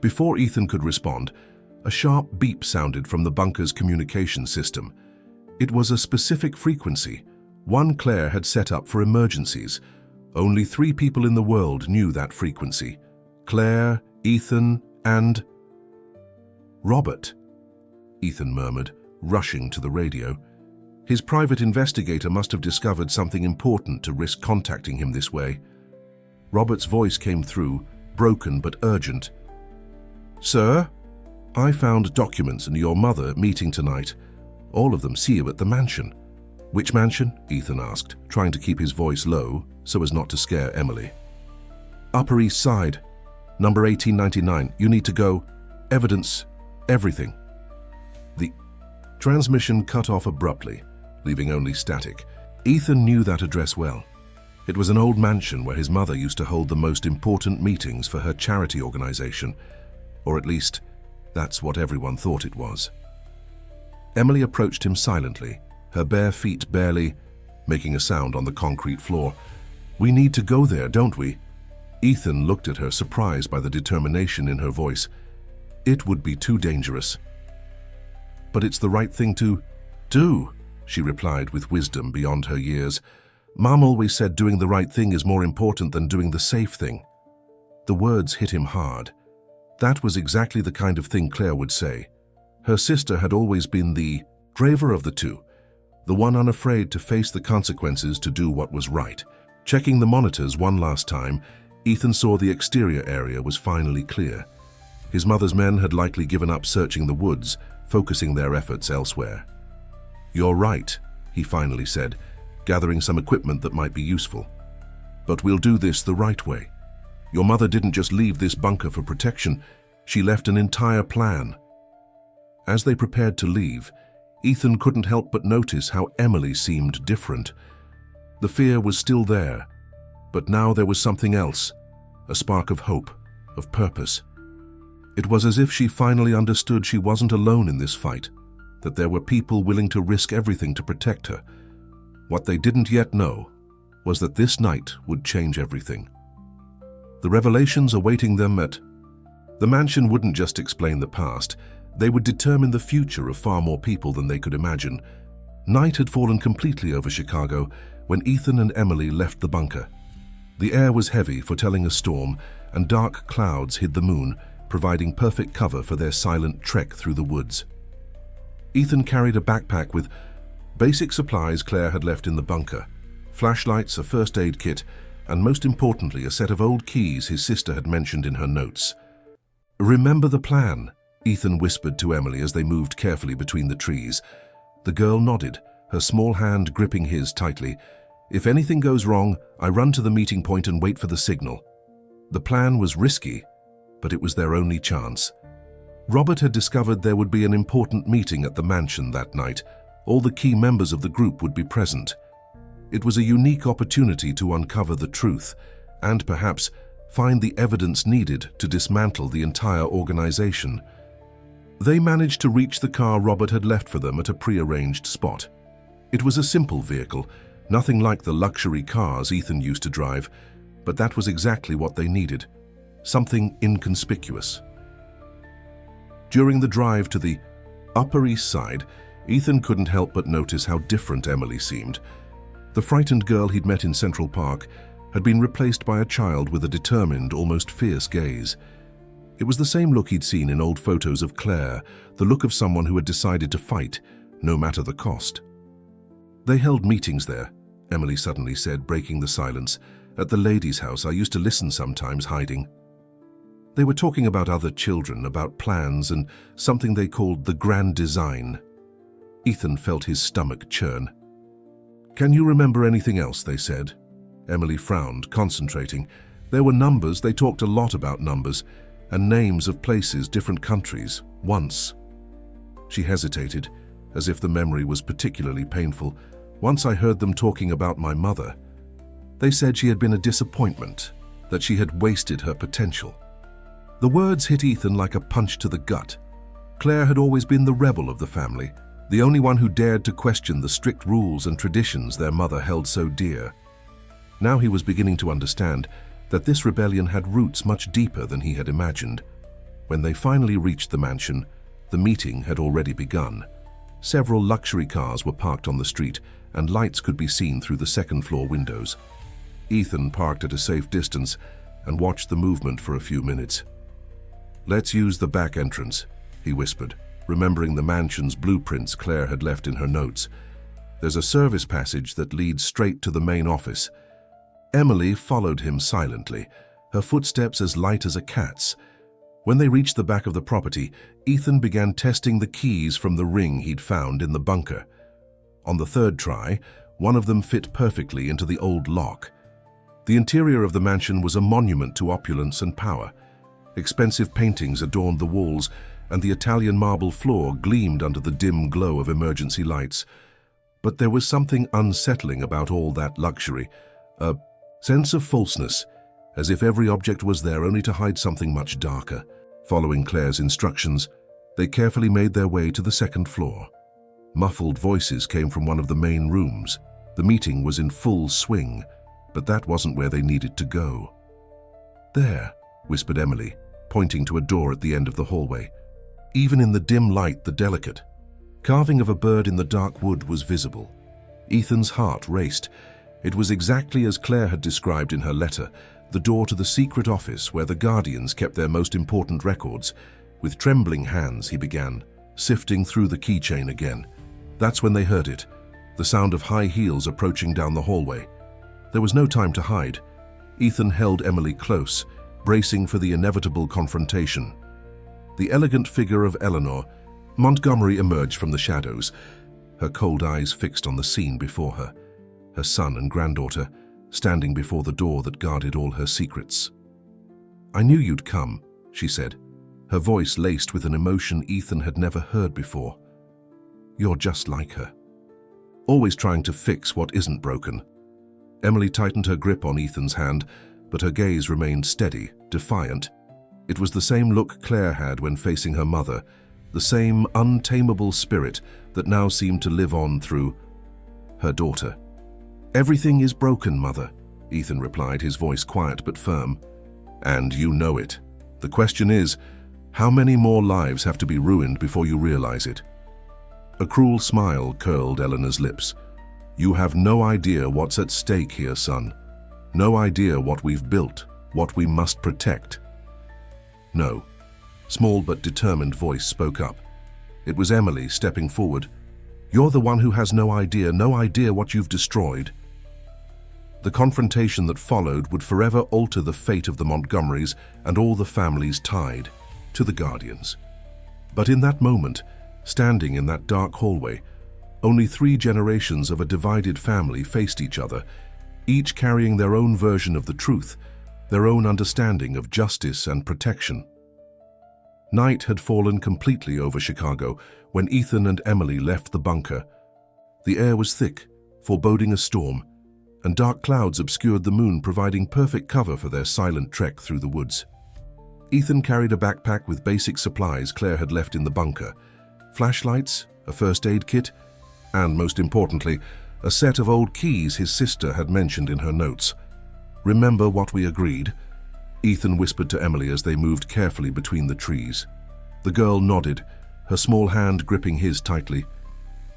Before Ethan could respond, a sharp beep sounded from the bunker's communication system. It was a specific frequency, one Claire had set up for emergencies. Only 3 people in the world knew that frequency: Claire, Ethan, and Robert, Ethan murmured, rushing to the radio. His private investigator must have discovered something important to risk contacting him this way. Robert's voice came through, broken but urgent. Sir, I found documents in your mother meeting tonight. All of them see you at the mansion. Which mansion? Ethan asked, trying to keep his voice low so as not to scare Emily. Upper East Side, number 1899. You need to go. Evidence, everything. The transmission cut off abruptly, leaving only static. Ethan knew that address well. It was an old mansion where his mother used to hold the most important meetings for her charity organization, or at least, that's what everyone thought it was. Emily approached him silently, her bare feet barely making a sound on the concrete floor. We need to go there, don't we? Ethan looked at her, surprised by the determination in her voice. It would be too dangerous. But it's the right thing to do, she replied with wisdom beyond her years. Mom always said doing the right thing is more important than doing the safe thing. The words hit him hard. That was exactly the kind of thing Claire would say. Her sister had always been the braver of the two, the one unafraid to face the consequences to do what was right. Checking the monitors one last time, Ethan saw the exterior area was finally clear. His mother's men had likely given up searching the woods, focusing their efforts elsewhere. You're right, he finally said, gathering some equipment that might be useful. But we'll do this the right way. Your mother didn't just leave this bunker for protection, she left an entire plan. As they prepared to leave, Ethan couldn't help but notice how Emily seemed different. The fear was still there, but now there was something else, a spark of hope, of purpose. It was as if she finally understood she wasn't alone in this fight, that there were people willing to risk everything to protect her. What they didn't yet know was that this night would change everything. The revelations awaiting them at the mansion wouldn't just explain the past, they would determine the future of far more people than they could imagine. Night had fallen completely over Chicago when Ethan and Emily left the bunker. The air was heavy, foretelling a storm, and dark clouds hid the moon, providing perfect cover for their silent trek through the woods. Ethan carried a backpack with basic supplies Claire had left in the bunker, flashlights, a first aid kit, and most importantly, a set of old keys his sister had mentioned in her notes. Remember the plan, Ethan whispered to Emily as they moved carefully between the trees. The girl nodded, her small hand gripping his tightly. If anything goes wrong, I run to the meeting point and wait for the signal. The plan was risky, but it was their only chance. Robert had discovered there would be an important meeting at the mansion that night. All the key members of the group would be present. It was a unique opportunity to uncover the truth and perhaps find the evidence needed to dismantle the entire organization. They managed to reach the car Robert had left for them at a prearranged spot. It was a simple vehicle, nothing like the luxury cars Ethan used to drive, but that was exactly what they needed, something inconspicuous. During the drive to the Upper East Side, Ethan couldn't help but notice how different Emily seemed. The frightened girl he'd met in Central Park had been replaced by a child with a determined, almost fierce gaze. It was the same look he'd seen in old photos of Claire, the look of someone who had decided to fight, no matter the cost. "They held meetings there," Emily suddenly said, breaking the silence. "At the ladies' house, I used to listen sometimes, hiding. They were talking about other children, about plans and something they called the grand design." Ethan felt his stomach churn. "Can you remember anything else they said?" Emily frowned, concentrating. There were numbers, they talked a lot about numbers, and names of places, different countries, once. She hesitated, as if the memory was particularly painful. "Once I heard them talking about my mother. They said she had been a disappointment, that she had wasted her potential." The words hit Ethan like a punch to the gut. Claire had always been the rebel of the family, the only one who dared to question the strict rules and traditions their mother held so dear. Now he was beginning to understand that this rebellion had roots much deeper than he had imagined. When they finally reached the mansion, the meeting had already begun. Several luxury cars were parked on the street, and lights could be seen through the second-floor windows. Ethan parked at a safe distance and watched the movement for a few minutes. "Let's use the back entrance," he whispered, remembering the mansion's blueprints Claire had left in her notes. "There's a service passage that leads straight to the main office." Emily followed him silently, her footsteps as light as a cat's. When they reached the back of the property, Ethan began testing the keys from the ring he'd found in the bunker. On the third try, one of them fit perfectly into the old lock. The interior of the mansion was a monument to opulence and power. Expensive paintings adorned the walls, and the Italian marble floor gleamed under the dim glow of emergency lights. But there was something unsettling about all that luxury, a sense of falseness, as if every object was there only to hide something much darker. Following Claire's instructions, they carefully made their way to the second floor. Muffled voices came from one of the main rooms. The meeting was in full swing, but that wasn't where they needed to go. "There," whispered Emily, pointing to a door at the end of the hallway. Even in the dim light, the delicate carving of a bird in the dark wood was visible. Ethan's heart raced. It was exactly as Claire had described in her letter, the door to the secret office where the Guardians kept their most important records. With trembling hands, he began, sifting through the keychain again. That's when they heard it, the sound of high heels approaching down the hallway. There was no time to hide. Ethan held Emily close, bracing for the inevitable confrontation. The elegant figure of Eleanor Montgomery emerged from the shadows, her cold eyes fixed on the scene before her, her son and granddaughter standing before the door that guarded all her secrets. "I knew you'd come," she said, her voice laced with an emotion Ethan had never heard before. "You're just like her. Always trying to fix what isn't broken." Emily tightened her grip on Ethan's hand, but her gaze remained steady, defiant. It was the same look Claire had when facing her mother, the same untamable spirit that now seemed to live on through her daughter. "Everything is broken, Mother," Ethan replied, his voice quiet but firm. "And you know it. The question is, how many more lives have to be ruined before you realize it?" A cruel smile curled Eleanor's lips. "You have no idea what's at stake here, son. No idea what we've built, what we must protect." "No." Small but determined voice spoke up. It was Emily stepping forward. "You're the one who has no idea what you've destroyed." The confrontation that followed would forever alter the fate of the Montgomerys and all the families tied to the Guardians. But in that moment, standing in that dark hallway, only 3 generations of a divided family faced each other, each carrying their own version of the truth, their own understanding of justice and protection. Night had fallen completely over Chicago when Ethan and Emily left the bunker. The air was thick, foreboding a storm, and dark clouds obscured the moon, providing perfect cover for their silent trek through the woods. Ethan carried a backpack with basic supplies Claire had left in the bunker, flashlights, a first aid kit, and, most importantly, a set of old keys his sister had mentioned in her notes. "Remember what we agreed?" Ethan whispered to Emily as they moved carefully between the trees. The girl nodded, her small hand gripping his tightly.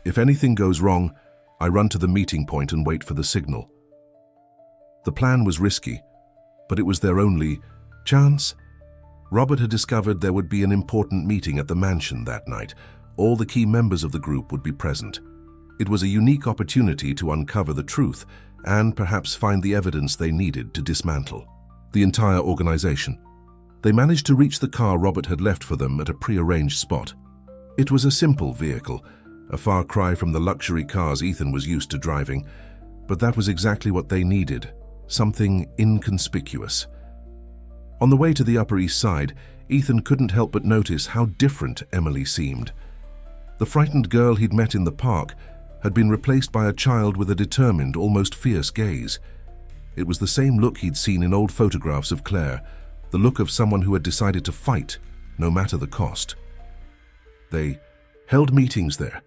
"If anything goes wrong, I run to the meeting point and wait for the signal." The plan was risky, but it was their only chance. Robert had discovered there would be an important meeting at the mansion that night. All the key members of the group would be present. It was a unique opportunity to uncover the truth and perhaps find the evidence they needed to dismantle the entire organization. They managed to reach the car Robert had left for them at a pre-arranged spot. It was a simple vehicle, a far cry from the luxury cars Ethan was used to driving, but that was exactly what they needed, something inconspicuous. On the way to the Upper East Side, Ethan couldn't help but notice how different Emily seemed. The frightened girl he'd met in the park had been replaced by a child with a determined, almost fierce gaze. It was the same look he'd seen in old photographs of Claire, the look of someone who had decided to fight, no matter the cost. They held meetings there,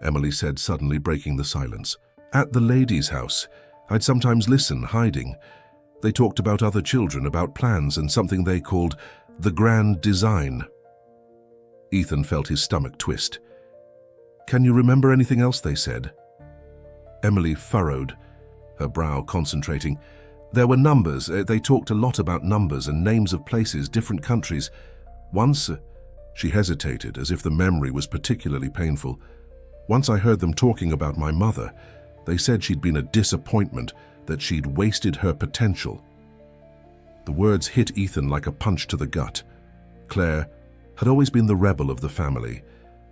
Emily said, suddenly breaking the silence. At the ladies' house. I'd sometimes listen, hiding. They talked about other children, about plans and something they called the grand design. Ethan felt his stomach twist. Can you remember anything else they said? Emily furrowed, her brow concentrating. There were numbers. They talked a lot about numbers and names of places, different countries. Once, she hesitated, as if the memory was particularly painful. Once I heard them talking about my mother. They said she'd been a disappointment, that she'd wasted her potential. The words hit Ethan like a punch to the gut. Claire had always been the rebel of the family,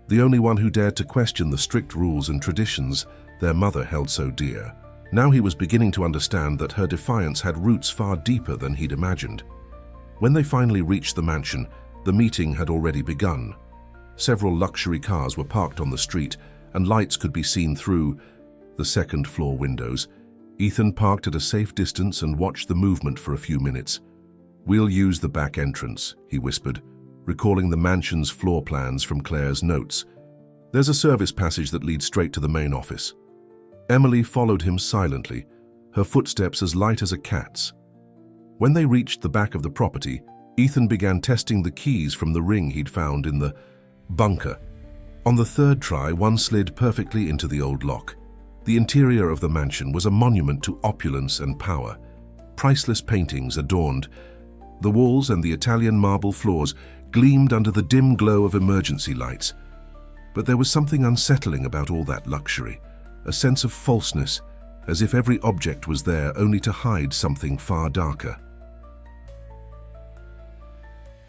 the only one who dared to question the strict rules and traditions their mother held so dear. Now he was beginning to understand that her defiance had roots far deeper than he'd imagined. When they finally reached the mansion, the meeting had already begun. Several luxury cars were parked on the street, and lights could be seen through the second-floor windows. Ethan parked at a safe distance and watched the movement for a few minutes. "We'll use the back entrance," he whispered, recalling the mansion's floor plans from Claire's notes. "There's a service passage that leads straight to the main office." Emily followed him silently, her footsteps as light as a cat's. When they reached the back of the property, Ethan began testing the keys from the ring he'd found in the bunker. On the third try, one slid perfectly into the old lock. The interior of the mansion was a monument to opulence and power. Priceless paintings adorned the walls, and the Italian marble floors gleamed under the dim glow of emergency lights. But there was something unsettling about all that luxury, a sense of falseness, as if every object was there only to hide something far darker.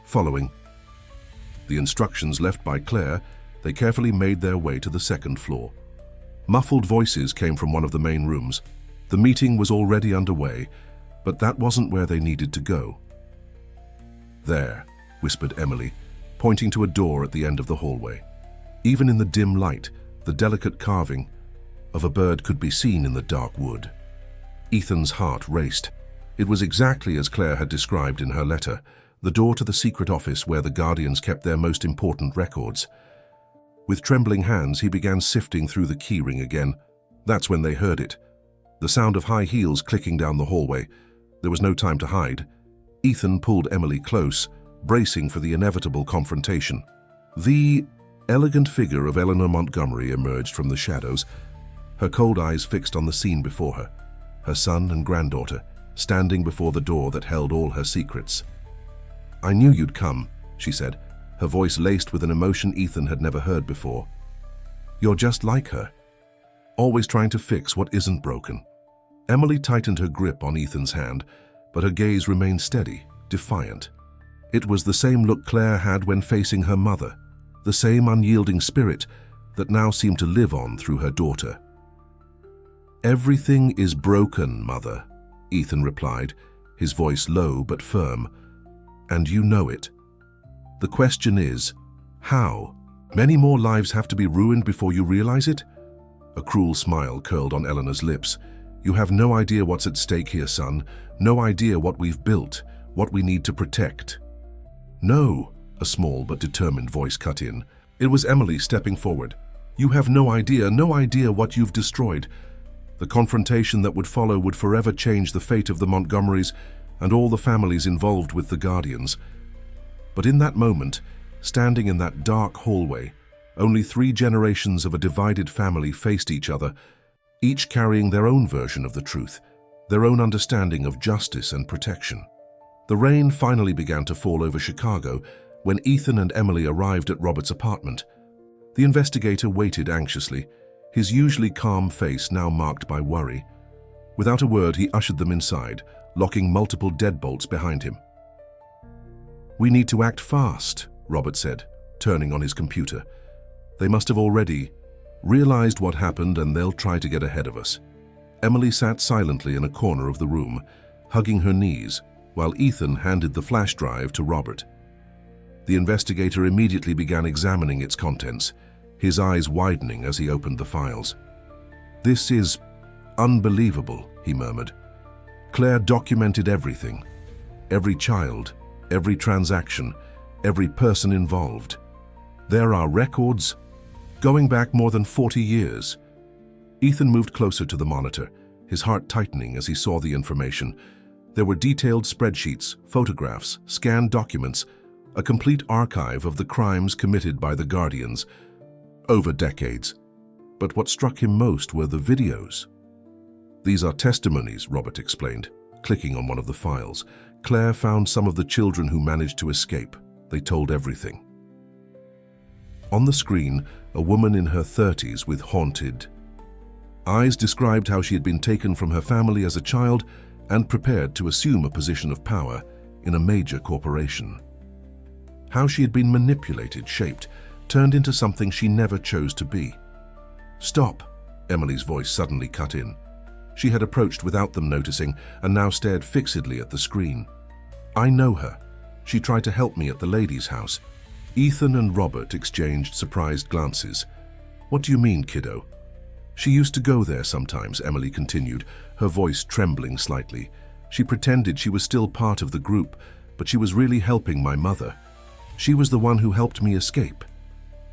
Following the instructions left by Claire, they carefully made their way to the second floor. Muffled voices came from one of the main rooms. The meeting was already underway, but that wasn't where they needed to go. "There," whispered Emily, pointing to a door at the end of the hallway. Even in the dim light, the delicate carving of a bird could be seen in the dark wood. Ethan's heart raced. It was exactly as Claire had described in her letter, the door to the secret office where the Guardians kept their most important records. With trembling hands, he began sifting through the keyring again. That's when they heard it. The sound of high heels clicking down the hallway. There was no time to hide. Ethan pulled Emily close, bracing for the inevitable confrontation. The elegant figure of Eleanor Montgomery emerged from the shadows, her cold eyes fixed on the scene before her, her son and granddaughter, standing before the door that held all her secrets. "I knew you'd come," she said, her voice laced with an emotion Ethan had never heard before. "You're just like her, always trying to fix what isn't broken." Emily tightened her grip on Ethan's hand, but her gaze remained steady, defiant. It was the same look Claire had when facing her mother, the same unyielding spirit that now seemed to live on through her daughter. "Everything is broken, Mother," Ethan replied, his voice low but firm. "And you know it. The question is, how? Many more lives have to be ruined before you realize it?" A cruel smile curled on Eleanor's lips. "You have no idea what's at stake here, son. No idea what we've built, what we need to protect." "No," a small but determined voice cut in. It was Emily stepping forward. "You have no idea what you've destroyed. The confrontation that would follow would forever change the fate of the Montgomerys and all the families involved with the Guardians." But in that moment, standing in that dark hallway, only 3 generations of a divided family faced each other, each carrying their own version of the truth. their own understanding of justice and protection. The rain finally began to fall over Chicago when Ethan and Emily arrived at Robert's apartment. The investigator waited anxiously, his usually calm face now marked by worry. Without a word, he ushered them inside, locking multiple deadbolts behind him. "We need to act fast," Robert said, turning on his computer. "They must have already realized what happened and they'll try to get ahead of us." Emily sat silently in a corner of the room, hugging her knees, while Ethan handed the flash drive to Robert. The investigator immediately began examining its contents, his eyes widening as he opened the files. "This is unbelievable," he murmured. "Claire documented everything. Every child, every transaction, every person involved. There are records going back more than 40 years. Ethan moved closer to the monitor, his heart tightening as he saw the information. There were detailed spreadsheets, photographs, scanned documents, a complete archive of the crimes committed by the Guardians over decades. But what struck him most were the videos. "These are testimonies," Robert explained, clicking on one of the files. "Claire found some of the children who managed to escape. They told everything." On the screen, a woman in her 30s with haunted eyes described how she had been taken from her family as a child and prepared to assume a position of power in a major corporation. How she had been manipulated, shaped, turned into something she never chose to be. "Stop," Emily's voice suddenly cut in. She had approached without them noticing and now stared fixedly at the screen. "I know her. She tried to help me at the ladies' house." Ethan and Robert exchanged surprised glances. "What do you mean, kiddo?" "She used to go there sometimes," Emily continued, her voice trembling slightly. "She pretended she was still part of the group, but she was really helping my mother. She was the one who helped me escape."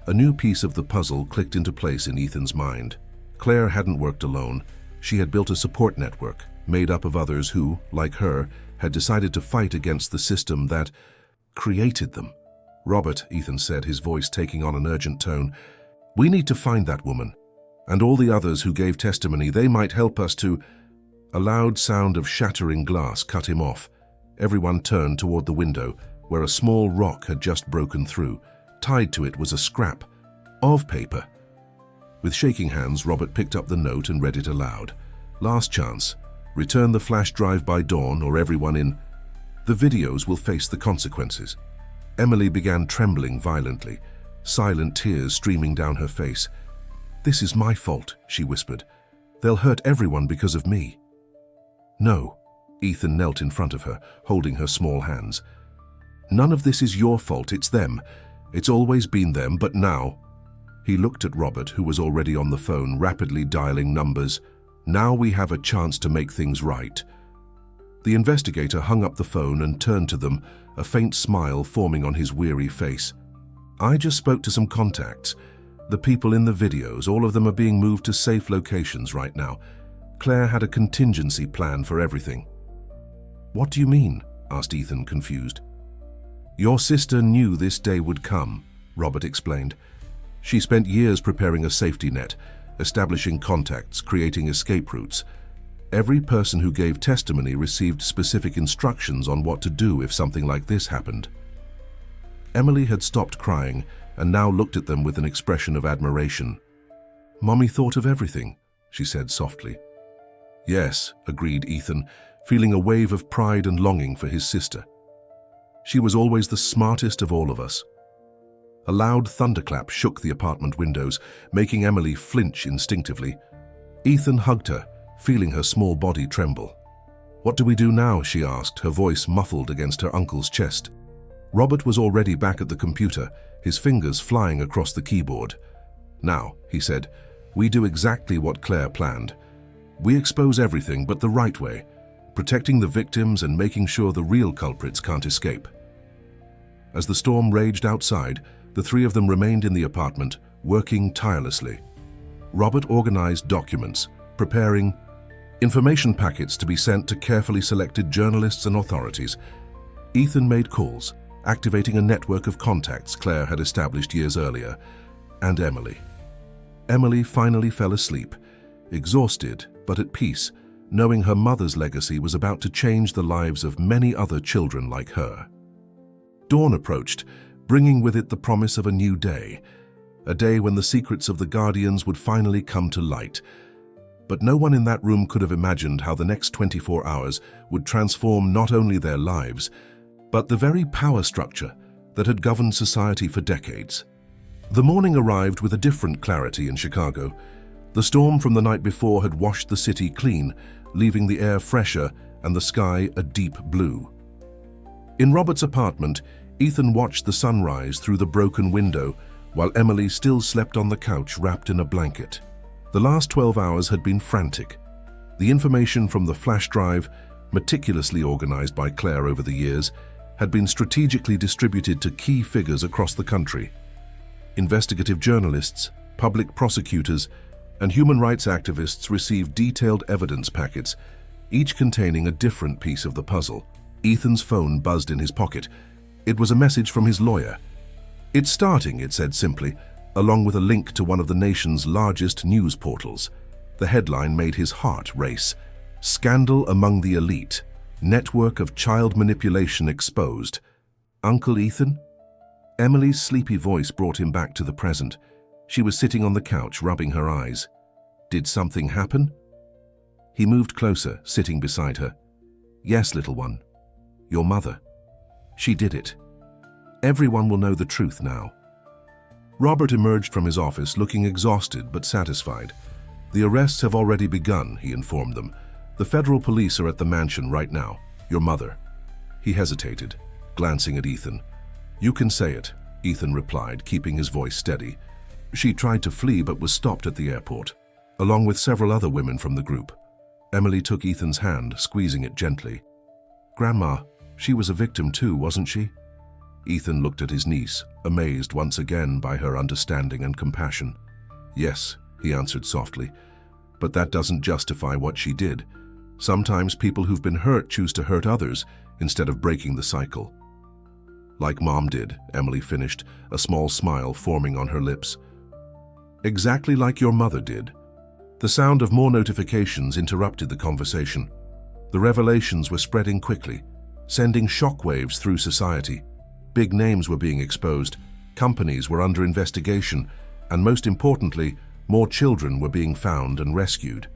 A new piece of the puzzle clicked into place in Ethan's mind. Claire hadn't worked alone. She had built a support network, made up of others who, like her, had decided to fight against the system that created them. "Robert," Ethan said, his voice taking on an urgent tone, "we need to find that woman. And all the others who gave testimony, they might help us to—" A loud sound of shattering glass cut him off. Everyone turned toward the window, where a small rock had just broken through. Tied to it was a scrap of paper. With shaking hands, Robert picked up the note and read it aloud. "Last chance. Return the flash drive by dawn or everyone in the videos will face the consequences." Emily began trembling violently, silent tears streaming down her face. "This is my fault," she whispered. "They'll hurt everyone because of me." "No." Ethan knelt in front of her, holding her small hands. "None of this is your fault, it's them. It's always been them, but now—" He looked at Robert, who was already on the phone, rapidly dialing numbers. "Now we have a chance to make things right." The investigator hung up the phone and turned to them, a faint smile forming on his weary face. "I just spoke to some contacts. The people in the videos, all of them are being moved to safe locations right now. Claire had a contingency plan for everything." "What do you mean?" asked Ethan, confused. "Your sister knew this day would come," Robert explained. "She spent years preparing a safety net, establishing contacts, creating escape routes. Every person who gave testimony received specific instructions on what to do if something like this happened." Emily had stopped crying and now looked at them with an expression of admiration. "Mommy thought of everything," she said softly. "Yes," agreed Ethan, feeling a wave of pride and longing for his sister. "She was always the smartest of all of us." A loud thunderclap shook the apartment windows, making Emily flinch instinctively. Ethan hugged her, feeling her small body tremble. "What do we do now?" she asked, her voice muffled against her uncle's chest. Robert was already back at the computer, his fingers flying across the keyboard. "Now," he said, "we do exactly what Claire planned. We expose everything, but the right way, protecting the victims and making sure the real culprits can't escape." As the storm raged outside, the three of them remained in the apartment, working tirelessly. Robert organized documents, preparing information packets to be sent to carefully selected journalists and authorities. Ethan made calls, activating a network of contacts Claire had established years earlier, and Emily. Emily finally fell asleep, exhausted but at peace, knowing her mother's legacy was about to change the lives of many other children like her. Dawn approached, bringing with it the promise of a new day, a day when the secrets of the Guardians would finally come to light. But no one in that room could have imagined how the next 24 hours would transform not only their lives, but the very power structure that had governed society for decades. The morning arrived with a different clarity in Chicago. The storm from the night before had washed the city clean, leaving the air fresher and the sky a deep blue. In Robert's apartment, Ethan watched the sunrise through the broken window, while Emily still slept on the couch wrapped in a blanket. The last 12 hours had been frantic. The information from the flash drive, meticulously organized by Claire over the years, had been strategically distributed to key figures across the country. Investigative journalists, public prosecutors, and human rights activists received detailed evidence packets, each containing a different piece of the puzzle. Ethan's phone buzzed in his pocket. It was a message from his lawyer. "It's starting," it said simply, along with a link to one of the nation's largest news portals. The headline made his heart race. "Scandal among the elite. Network of child manipulation exposed." "Uncle Ethan?" Emily's sleepy voice brought him back to the present. She was sitting on the couch, rubbing her eyes. "Did something happen?" He moved closer, sitting beside her. "Yes, little one. Your mother. She did it. Everyone will know the truth now." Robert emerged from his office looking exhausted but satisfied. "The arrests have already begun," he informed them. "The federal police are at the mansion right now. Your mother." He hesitated, glancing at Ethan. "You can say it," Ethan replied, keeping his voice steady. "She tried to flee but was stopped at the airport, along with several other women from the group." Emily took Ethan's hand, squeezing it gently. "Grandma, she was a victim too, wasn't she?" Ethan looked at his niece, amazed once again by her understanding and compassion. "Yes," he answered softly, "but that doesn't justify what she did. Sometimes people who've been hurt choose to hurt others instead of breaking the cycle." "Like Mom did," Emily finished, a small smile forming on her lips. "Exactly like your mother did." The sound of more notifications interrupted the conversation. The revelations were spreading quickly, sending shockwaves through society. Big names were being exposed, companies were under investigation, and most importantly, more children were being found and rescued.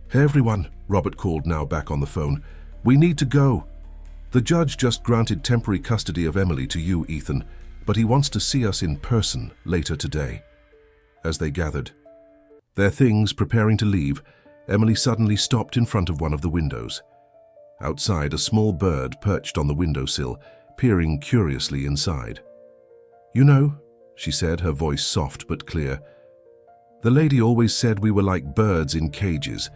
"Hey everyone," Robert called, now back on the phone. "We need to go. The judge just granted temporary custody of Emily to you, Ethan, but he wants to see us in person later today." As they gathered their things, preparing to leave, Emily suddenly stopped in front of one of the windows. Outside, a small bird perched on the windowsill, peering curiously inside. "You know," she said, her voice soft but clear, "the lady always said we were like birds in cages,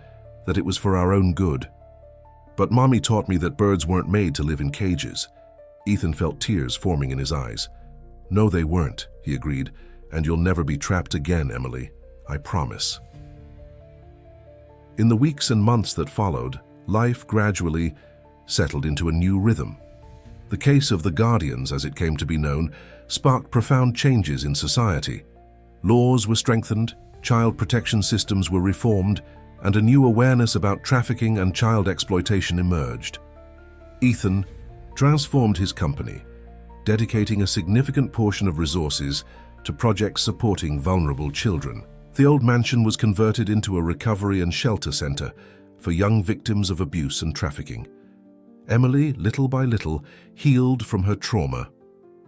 that it was for our own good. But Mommy taught me that birds weren't made to live in cages." Ethan felt tears forming in his eyes. "No, they weren't," he agreed, "and you'll never be trapped again, Emily. I promise." In the weeks and months that followed, life gradually settled into a new rhythm. The case of the Guardians, as it came to be known, sparked profound changes in society. Laws were strengthened, child protection systems were reformed, and a new awareness about trafficking and child exploitation emerged. Ethan transformed his company, dedicating a significant portion of resources to projects supporting vulnerable children. The old mansion was converted into a recovery and shelter center for young victims of abuse and trafficking. Emily, little by little, healed from her trauma.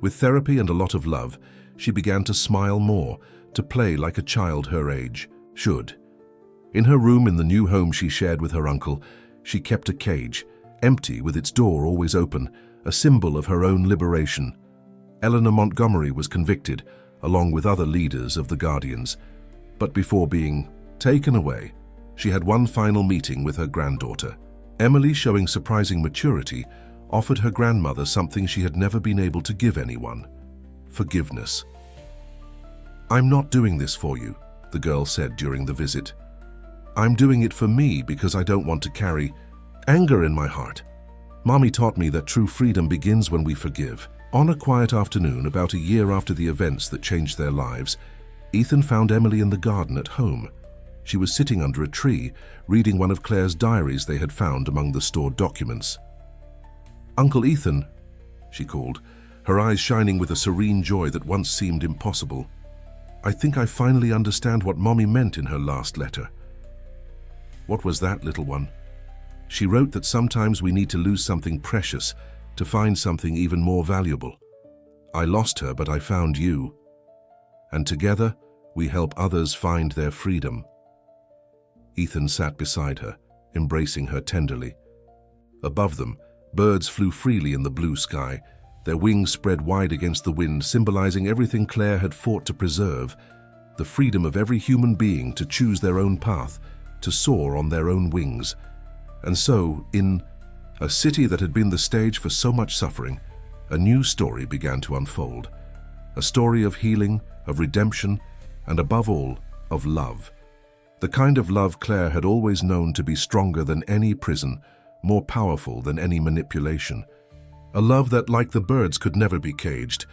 With therapy and a lot of love, she began to smile more, to play like a child her age should. In her room in the new home she shared with her uncle, she kept a cage, empty with its door always open, a symbol of her own liberation. Eleanor Montgomery was convicted, along with other leaders of the Guardians. But before being taken away, she had one final meeting with her granddaughter. Emily, showing surprising maturity, offered her grandmother something she had never been able to give anyone: forgiveness. "I'm not doing this for you," the girl said during the visit. "I'm doing it for me because I don't want to carry anger in my heart. Mommy taught me that true freedom begins when we forgive." On a quiet afternoon, about a year after the events that changed their lives, Ethan found Emily in the garden at home. She was sitting under a tree, reading one of Claire's diaries they had found among the stored documents. "Uncle Ethan," she called, her eyes shining with a serene joy that once seemed impossible. "I think I finally understand what Mommy meant in her last letter." "What was that, little one?" "She wrote that sometimes we need to lose something precious to find something even more valuable. I lost her, but I found you. And together, we help others find their freedom." Ethan sat beside her, embracing her tenderly. Above them, birds flew freely in the blue sky, their wings spread wide against the wind, symbolizing everything Claire had fought to preserve, the freedom of every human being to choose their own path, to soar on their own wings. And so, in a city that had been the stage for so much suffering, a new story began to unfold. A story of healing, of redemption, and above all, of love. The kind of love Claire had always known to be stronger than any prison, more powerful than any manipulation. A love that, like the birds, could never be caged,